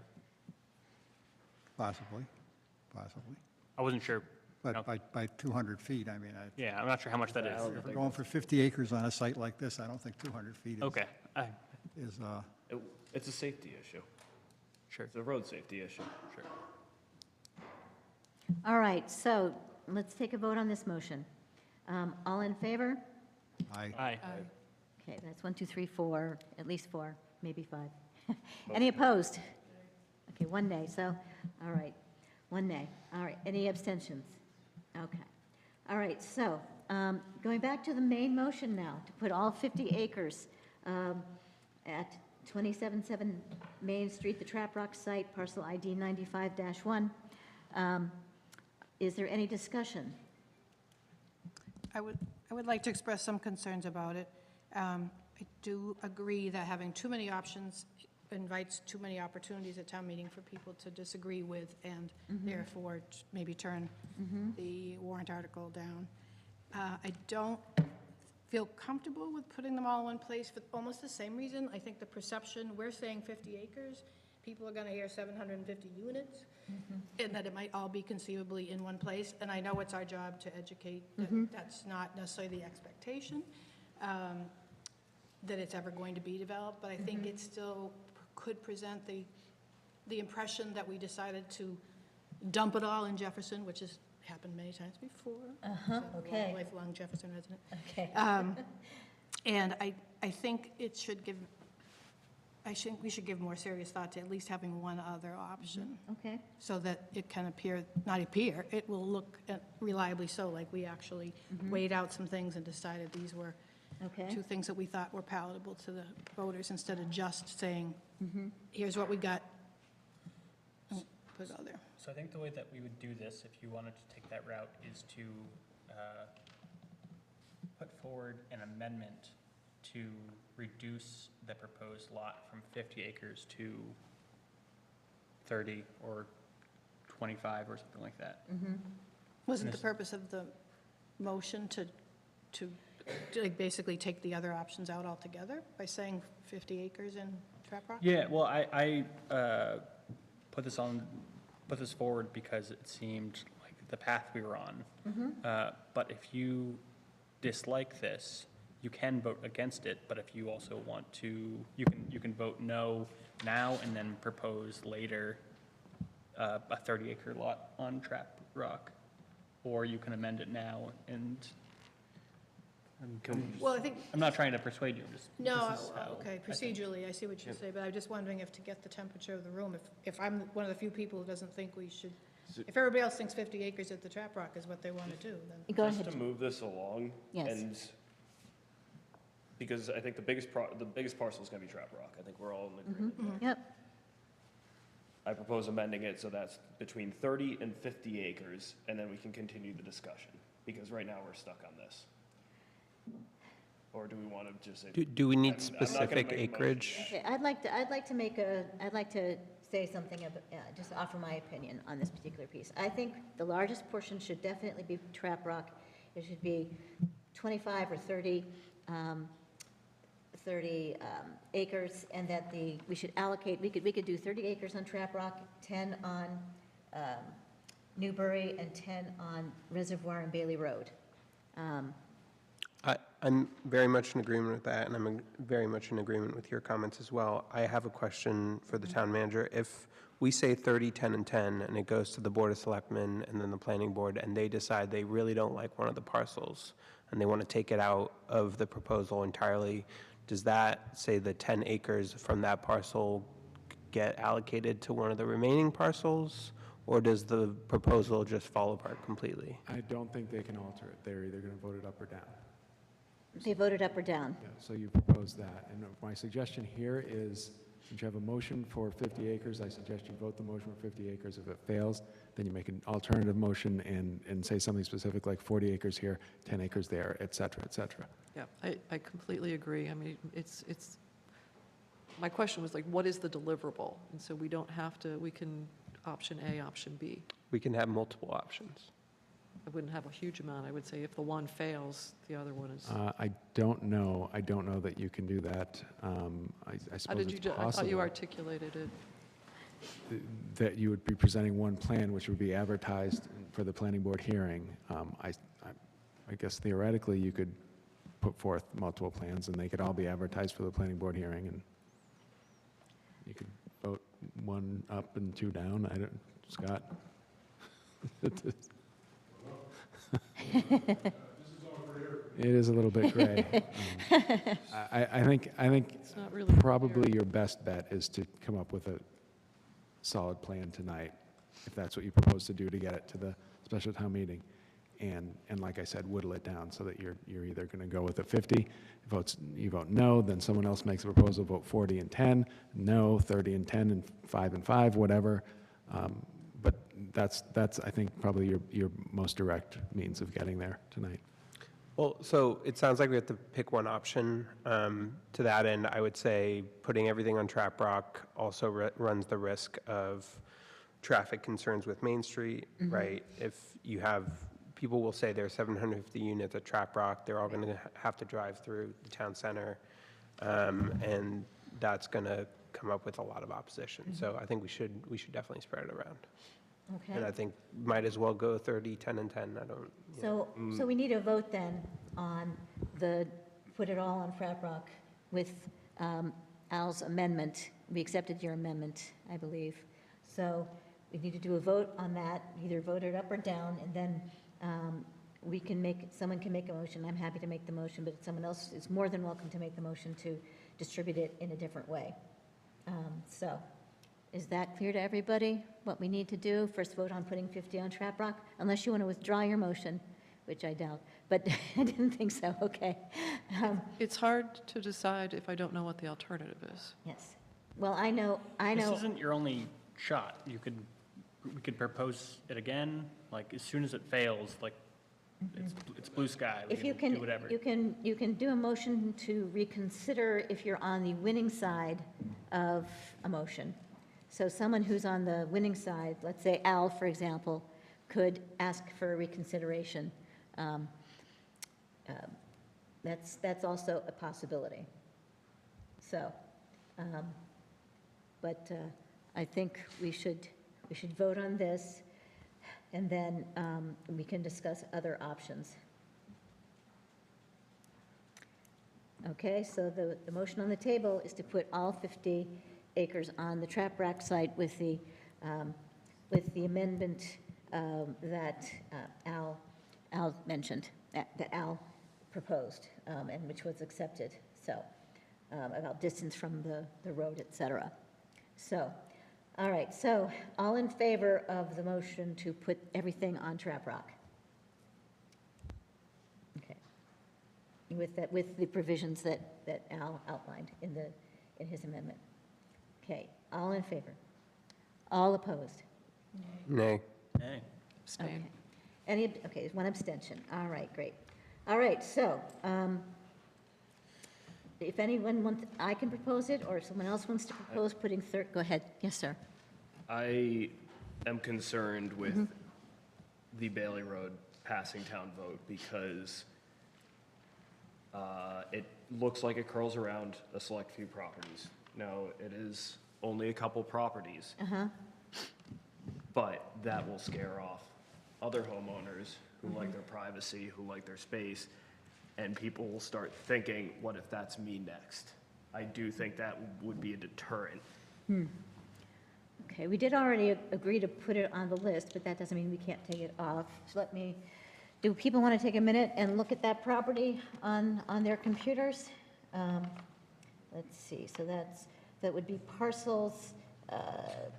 Possibly. I wasn't sure. But by 200 feet, I mean, Yeah, I'm not sure how much that is. if we're going for 50 acres on a site like this, I don't think 200 feet Okay, is, It's a safety issue. sure, It's a road safety issue. sure. all right, so let's take a vote on this motion. All in favor? Aye. Okay, that's 1, 2, 3, 4, at least 4, maybe 5. Any opposed? Okay, 1 nay, so, all right, 1 nay. All right, any abstentions? Okay. All right, so, going back to the main motion now, to put all 50 acres at 277 Main Street, the Trap Rock site, parcel ID 95-1. Is there any discussion? I would like to express some concerns about it. I do agree that having too many options invites too many opportunities at town meeting for people to disagree with and therefore maybe turn the warrant article down. I don't feel comfortable with putting them all in one place for almost the same reason. I think the perception, we're saying 50 acres, people are going to hear 750 units, and that it might all be conceivably in one place. And I know it's our job to educate that that's not necessarily the expectation, that it's ever going to be developed, but I think it still could present the impression that we decided to dump it all in Jefferson, which has happened many times before. So I'm a okay. lifelong Jefferson resident. Okay. And I think it should give I think we should give more serious thought to at least having one other option, Okay, so that it can appear, not appear, it will look reliably so, like we actually weighed out some things and decided these were okay. two things that we thought were palatable to the voters, instead of just saying, here's what we got. Oh, put it out there. So I think the way that we would do this, if you wanted to take that route, is to put forward an amendment to reduce the proposed lot from 50 acres to 30 or 25 or something like that. Wasn't the purpose of the motion to like basically take the other options out altogether by saying 50 acres in Trap Rock? Yeah, well, I put this forward because it seemed like the path we were on. But if you dislike this, you can vote against it, but if you also want to, you can vote no now and then propose later a 30-acre lot on Trap Rock, or you can amend it now and. Well, I think, I'm not trying to persuade you, just. no, this is how okay, I think. procedurally, I see what you say, but I'm just wondering if to get the temperature of the room, if I'm one of the few people who doesn't think we should, if everybody else thinks 50 acres at the Trap Rock is what they want to do, then. Go Just ahead. to move this along. Yes. And because I think the biggest parcel is going to be Trap Rock. I think we're all in agreement there. Yep, I propose amending it so that's between 30 and 50 acres, and then we can continue the discussion, because right now we're stuck on this. Or do we want to just say? Do we need I'm not gonna specific make a motion acreage? yet. okay, I'd like to say something, just offer my opinion on this particular piece. I think the largest portion should definitely be Trap Rock. It should be 25 or 30 acres, and that we should allocate, we could do 30 acres on Trap Rock, 10 on Newbury, and 10 on Reservoir and Bailey Road. I'm very much in agreement with that, and I'm very much in agreement with your comments as well. I have a question for the town manager. If we say 30, 10, and 10, and it goes to the Board of Selectmen and then the Planning Board, and they decide they really don't like one of the parcels, and they want to take it out of the proposal entirely, does that, say the 10 acres from that parcel get allocated to one of the remaining parcels? Or does the proposal just fall apart completely? I don't think they can alter it. They're either going to vote it up or down. They voted up or down? Yeah, so you propose that. And my suggestion here is, since you have a motion for 50 acres, I suggest you vote the motion for 50 acres. If it fails, then you make an alternative motion and say something specific like 40 acres here, 10 acres there, et cetera, et cetera. Yeah, I completely agree. I mean, my question was like, what is the deliverable? And so we don't have to, we can option A, option B. We can have multiple options. I wouldn't have a huge amount. I would say if the one fails, the other one is. I don't know. I don't know that you can do that. I How suppose did you, it's I thought you possible articulated it. that you would be presenting one plan, which would be advertised for the planning board hearing. I guess theoretically, you could put forth multiple plans, and they could all be advertised for the planning board hearing, and you could vote one up and two down. I don't, Scott? It is a little bit gray. I think It's not really probably your best bet is to come up with a solid plan tonight, if that's what you propose to do to get it to the special town meeting. And like I said, whittle it down so that you're either going to go with a 50, you vote no, then someone else makes a proposal, vote 40 and 10, no, 30 and 10, and 5 and 5, whatever. But that's I think probably your most direct means of getting there tonight. Well, so it sounds like we have to pick one option. To that end, I would say putting everything on Trap Rock also runs the risk of traffic concerns with Main Street, right? If you have, people will say there's 750 units at Trap Rock, they're all going to have to drive through the town center, and that's going to come up with a lot of opposition. So I think we should definitely spread it around. Okay. And I think might as well go 30, 10, and 10. I don't. So we need a vote then on put it all on Trap Rock with Al's amendment. We accepted your amendment, I believe. So we need to do a vote on that, either vote it up or down, and then someone can make a motion. I'm happy to make the motion, but someone else is more than welcome to make the motion to distribute it in a different way. So, is that clear to everybody, what we need to do? First vote on putting 50 on Trap Rock, unless you want to withdraw your motion, which I doubt, but I didn't think so, okay. It's hard to decide if I don't know what the alternative is. Yes. Well, I know. This isn't your only shot. We could propose it again, like, as soon as it fails, like, it's blue sky. We If you can can, do whatever. you can do a motion to reconsider if you're on the winning side of a motion. So someone who's on the winning side, let's say Al, for example, could ask for a reconsideration. That's also a possibility. So, but I think we should vote on this, and then we can discuss other options. Okay, so the motion on the table is to put all 50 acres on the Trap Rack site with the amendment that Al mentioned, that Al proposed, and which was accepted, so, about distance from the road, et cetera. So, all right, so all in favor of the motion to put everything on Trap Rock? Okay. With the provisions that Al outlined in his amendment. Okay, all in favor? All opposed? Nay. Hey. Abstain. Okay. Okay, one abstention. All right, great. All right, so if anyone wants, I can propose it, or if someone else wants to propose putting go ahead. Yes, sir. I am concerned with the Bailey Road passing town vote because it looks like it curls around a select few properties. Now, it is only a couple properties, but that will scare off other homeowners who like their privacy, who like their space, and people will start thinking, what if that's me next? I do think that would be a deterrent. Okay, we did already agree to put it on the list, but that doesn't mean we can't take it off. So do people want to take a minute and look at that property on their computers? Let's see, so that would be parcels.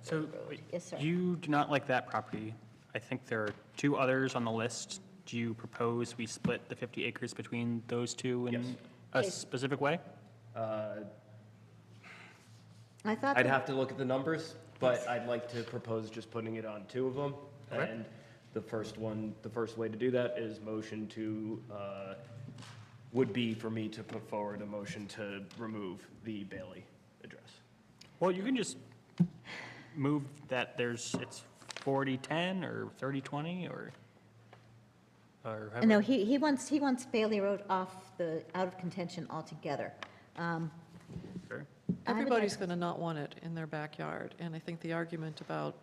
So, Yes, sir. you do not like that property. I think there are two others on the list. Do you propose we split the 50 acres between those two in Yes. a Okay. specific way? I thought, I'd have to look at the numbers, but I'd like to propose just putting it on two of them. Okay. And the first way to do that is motion to, would be for me to put forward a motion to remove the Bailey address. Well, you can just move that it's 40-10 or 30-20 or however. no, he wants Bailey Road out of contention altogether. Sure. Everybody's going to not want it in their backyard, and I think the argument about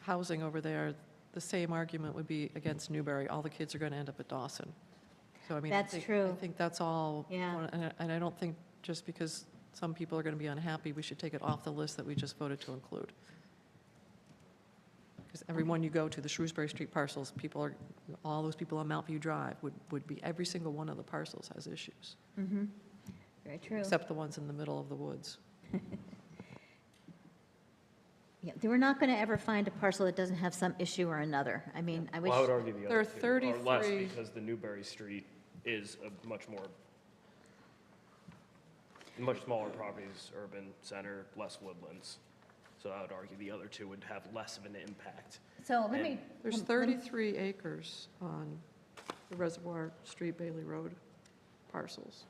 housing over there, the same argument would be against Newbury. All the kids are going to end up at Dawson. So, I mean, That's true. I think that's all. Yeah. And I don't think just because some people are going to be unhappy, we should take it off the list that we just voted to include. Because everyone you go to, the Shrewsbury Street parcels, all those people on Mount View Drive would be, every single one of the parcels has issues, Very true. except the ones in the middle of the woods. Yeah, we're not going to ever find a parcel that doesn't have some issue or another. I mean, I wish. Well, I would argue the There other are two, or less, 33 because the Newbury Street is a much smaller properties, urban center, less woodlands. So I would argue the other two would have less of an impact. So let me. There's let me- 33 acres on the Reservoir Street Bailey Road parcels.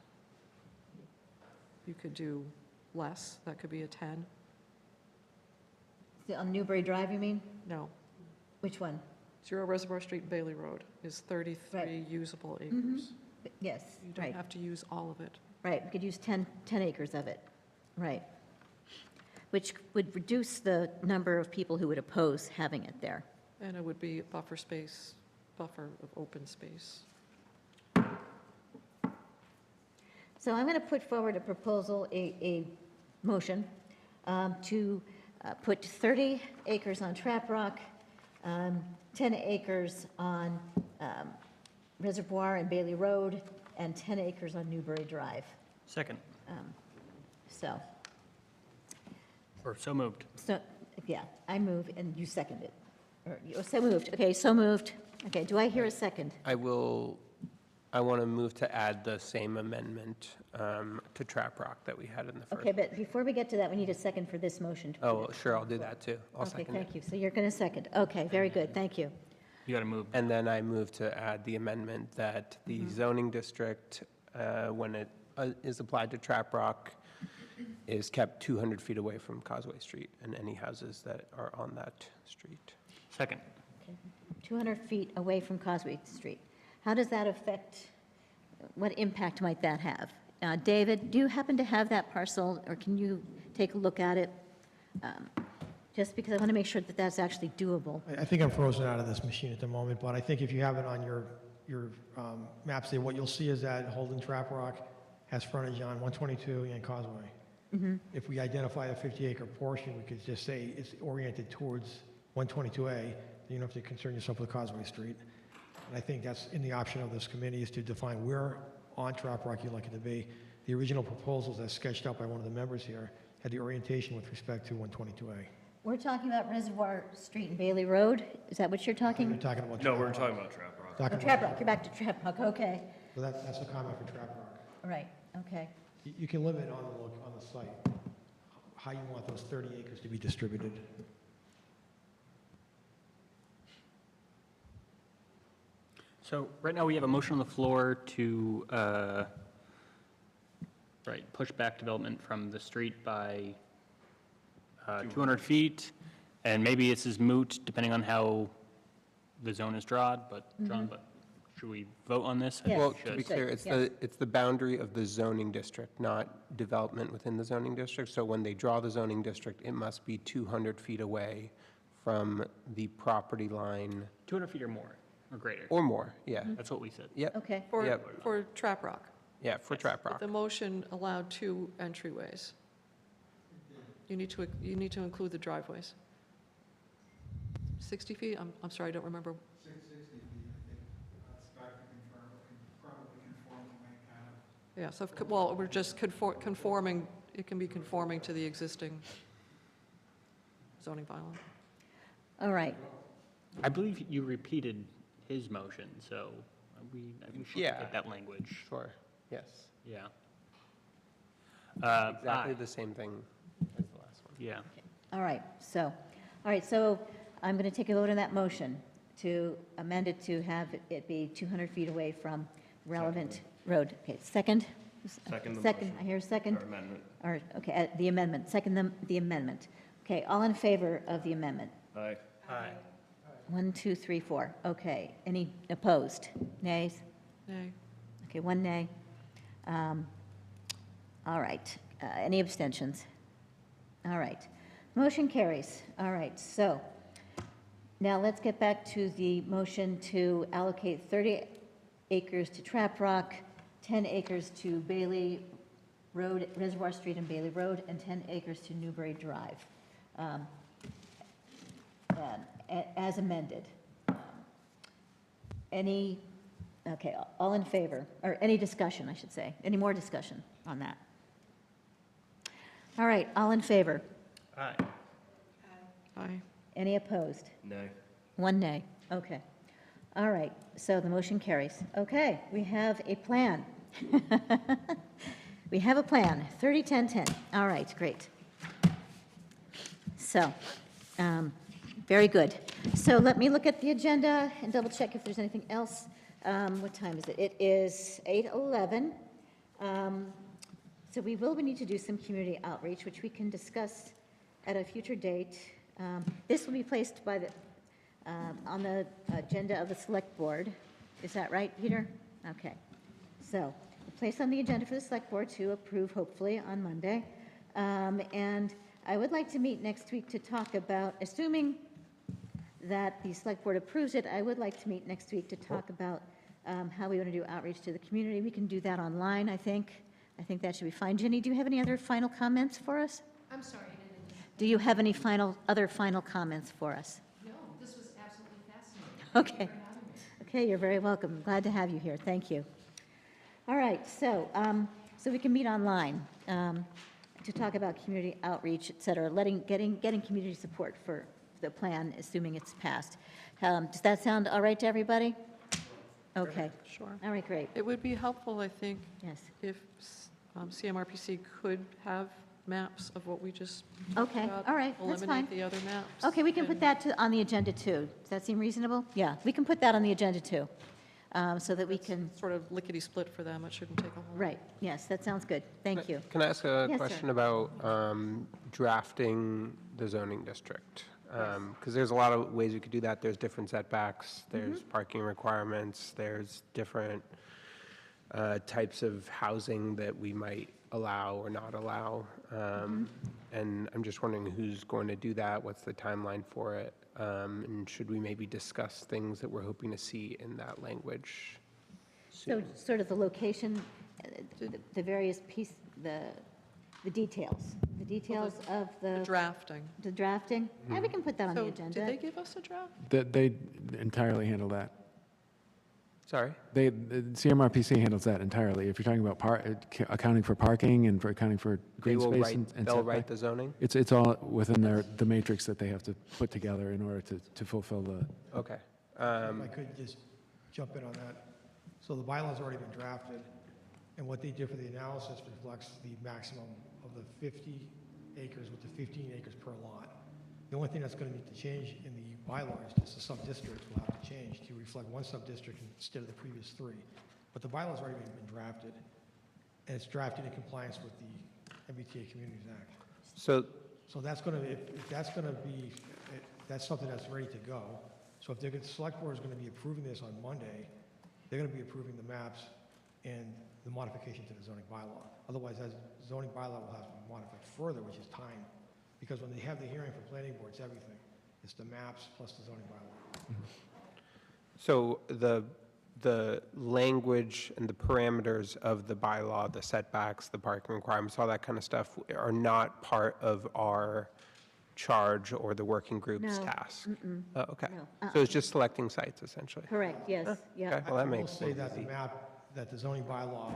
You could do less, that could be a 10. On Newbury Drive, you mean? No, Which one? 0 Reservoir Street Bailey Road is 33 Right. usable acres. Yes, You don't right, have to use all of it. right. We could use 10 acres of it, right. Which would reduce the number of people who would oppose having it there. And it would be a buffer of open space. So I'm going to put forward a proposal, a motion, to put 30 acres on Trap Rock, 10 acres on Reservoir and Bailey Road, and 10 acres on Newbury Drive. Second. So, Or so moved. So, yeah, I move and you second it. So moved, okay, so moved. Okay, do I hear a second? I want to move to add the same amendment to Trap Rock that we had in the first. Okay, but before we get to that, we need a second for this motion. to put Oh, it. sure, I'll do that too. I'll Okay, second it. thank you. So you're going to second. Okay, very good, thank you. You got to move. And then I move to add the amendment that the zoning district, when it is applied to Trap Rock, is kept 200 feet away from Causeway Street and any houses that are on that street. Second. 200 feet away from Causeway Street. How does that affect, what impact might that have? David, do you happen to have that parcel, or can you take a look at it? Just because I want to make sure that that's actually doable. I think I'm frozen out of this machine at the moment, but I think if you have it on your maps there, what you'll see is that Holden Trap Rock has frontage on 122 and Causeway. If we identify a 50-acre portion, we could just say it's oriented towards 122A, you don't have to concern yourself with Causeway Street. And I think that's in the option of this committee is to define where on Trap Rock you'd like it to be. The original proposals as sketched out by one of the members here had the orientation with respect to 122A. We're talking about Reservoir Street and Bailey Road? Is that what you're You're talking? talking about No, Trap we're Rock. talking about Trap Rock. Oh, Talking Trap about- Rock, you're back to Trap Rock, okay. So that's the comment for Trap Rock. All right, okay. You can limit on the site how you want those 30 acres to be distributed. So right now, we have a motion on the floor to, push back development from the street by 200 feet. And maybe this is moot, depending on how the zone is drawn, but should we vote on this? I think Yes. Well, we to be should. clear, Yes. it's the boundary of the zoning district, not development within the zoning district. So when they draw the zoning district, it must be 200 feet away from the property line 200 feet or more, or greater. or more, yeah. That's what we said. Yep, Okay, For Trap Rock. yeah, for Trap But Rock. the motion allowed 2 entryways. You need to include the driveways. 60 feet? I'm sorry, I don't remember. 60 feet, I think. Scott can confirm, probably conform to my kind of. Yeah, so, well, we're just conforming, it can be conforming to the existing zoning bylaw. all right. I believe you repeated his motion, so we should Yeah. get that language. Sure, yes. Yeah. Exactly Aye. the same thing as the last one. Yeah. All right, so I'm going to take a vote on that motion to amend it to have it be 200 feet away from relevant road. Okay, second? Second the Second, motion. I hear a second? Or amendment. Or, okay, the amendment, second the amendment. Okay, all in favor of the amendment? Aye. Aye. 1, 2, 3, 4. Okay, any opposed? Nays? Nay. Okay, 1 nay. All right, any abstentions? All right, motion carries. All right, so now let's get back to the motion to allocate 30 acres to Trap Rock, 10 acres to Bailey Road, Reservoir Street and Bailey Road, and 10 acres to Newbury Drive, as amended. Any, okay, all in favor, or any discussion, I should say? Any more discussion on that? All right, all in favor? Aye. Aye. Any opposed? Nay. 1 nay. Okay. All right, so the motion carries. Okay, we have a plan. We have a plan, 30-10-10. All right, great. So, very good. So let me look at the agenda and double check if there's anything else. What time is it? It is 8:11. So we will need to do some community outreach, which we can discuss at a future date. This will be placed by the, on the agenda of the Select Board. Is that right, Peter? Okay. So, placed on the agenda for the Select Board to approve, hopefully, on Monday. And I would like to meet next week to talk about, assuming that the Select Board approves it, I would like to meet next week to talk about how we want to do outreach to the community. We can do that online, I think. I think that should be fine. Jenny, do you have any other final comments for us? I'm sorry, I didn't. Do you have any other final comments for us? No, this was absolutely fascinating. Okay. Okay, you're very welcome. Glad to have you here. Thank you. All right, so we can meet online. to talk about community outreach, et cetera, getting community support for the plan, assuming it's passed. Does that sound all right to everybody? Okay, Sure. all right, great, It would be helpful, I think, yes. if CMRPC could have maps of what we just Okay, talked about. all right, that's fine. Eliminate the other maps. Okay, we can put and- that on the agenda too. Does that seem reasonable? Yeah, we can put that on the agenda too, so that we can, Sort of lickety-split for them, it shouldn't take a whole. right, yes, that sounds good. Thank you. Can I ask a Yes, sir. question about drafting the zoning district? Because there's a lot of ways we could do that. There's different setbacks, there's parking requirements, there's different types of housing that we might allow or not allow. And I'm just wondering who's going to do that, what's the timeline for it? And should we maybe discuss things that we're hoping to see in that language So soon? sort of the location, the various the details of The drafting. the drafting? Yeah, we can put that on the So, agenda. did they give us a draft? They entirely handle that. Sorry? The CMRPC handles that entirely. If you're talking about accounting for parking and for accounting for They green will space write, and they'll setback, write the zoning? it's all within the matrix that they have to put together in order to fulfill the, Okay. If I could just jump in on that. So the bylaw's already been drafted, and what they did for the analysis reflects the maximum of the 50 acres with the 15 acres per lot. The only thing that's going to need to change in the bylaw is just the sub-districts will have to change to reflect one sub-district instead of the previous three. But the bylaw's already been drafted, and it's drafted in compliance with the MBTA Communities Act. So, So that's going to, if that's going to be, that's something that's ready to go. So if the select board is going to be approving this on Monday, they're going to be approving the maps and the modification to the zoning bylaw. Otherwise, that zoning bylaw will have to be modified further, which is time. Because when they have the hearing for planning boards, everything. It's the maps plus the zoning bylaw. so the language and the parameters of the bylaw, the setbacks, the parking requirements, all that kind of stuff are not part of our charge or the working group's No. task? Oh, okay. No. So it's just selecting sites, essentially? Correct, yes, yeah. Okay, well, that I will makes say it that the easy. map, that the zoning bylaw,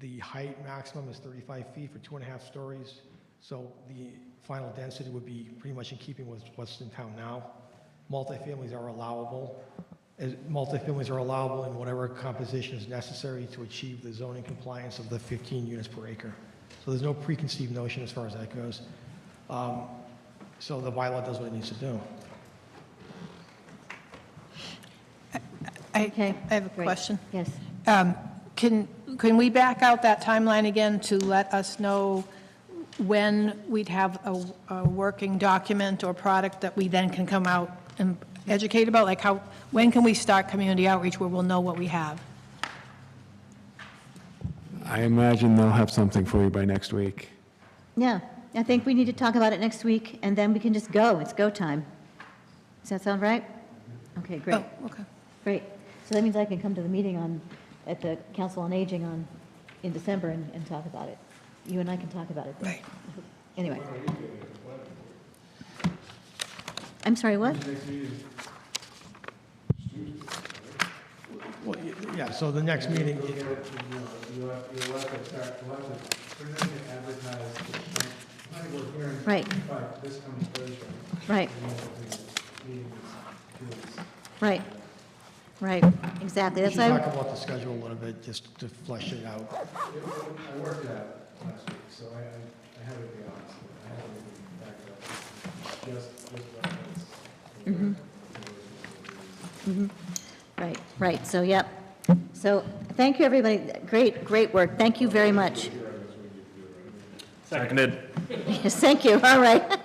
the height maximum is 35 feet for 2.5 stories. So the final density would be pretty much in keeping with what's in town now. Multifamilies are allowable. Multifamilies are allowable in whatever composition is necessary to achieve the zoning compliance of the 15 units per acre. So there's no preconceived notion as far as that goes. So the bylaw does what it needs to do. Okay. I have a Great. question. Yes. Can we back out that timeline again to let us know when we'd have a working document or product that we then can come out and educate about? Like when can we start community outreach where we'll know what we have? I imagine they'll have something for you by next week. Yeah, I think we need to talk about it next week, and then we can just go. It's go time. Does that sound right? Okay, great, Oh, okay. great. So that means I can come to the meeting at the Council on Aging in December and talk about it. You and I can talk about it then. Right. Anyway. I'm sorry, what? Well, yeah, so the next meeting, Right. Right. Right. Right, exactly. we That's should why, talk about the schedule a little bit, just to flesh it out. I worked it out last week, so I have to be honest, I haven't even backed up. right, right, so, yep. So, thank you, everybody. Great work. Thank you very much. Seconded. Yes, thank you, all right.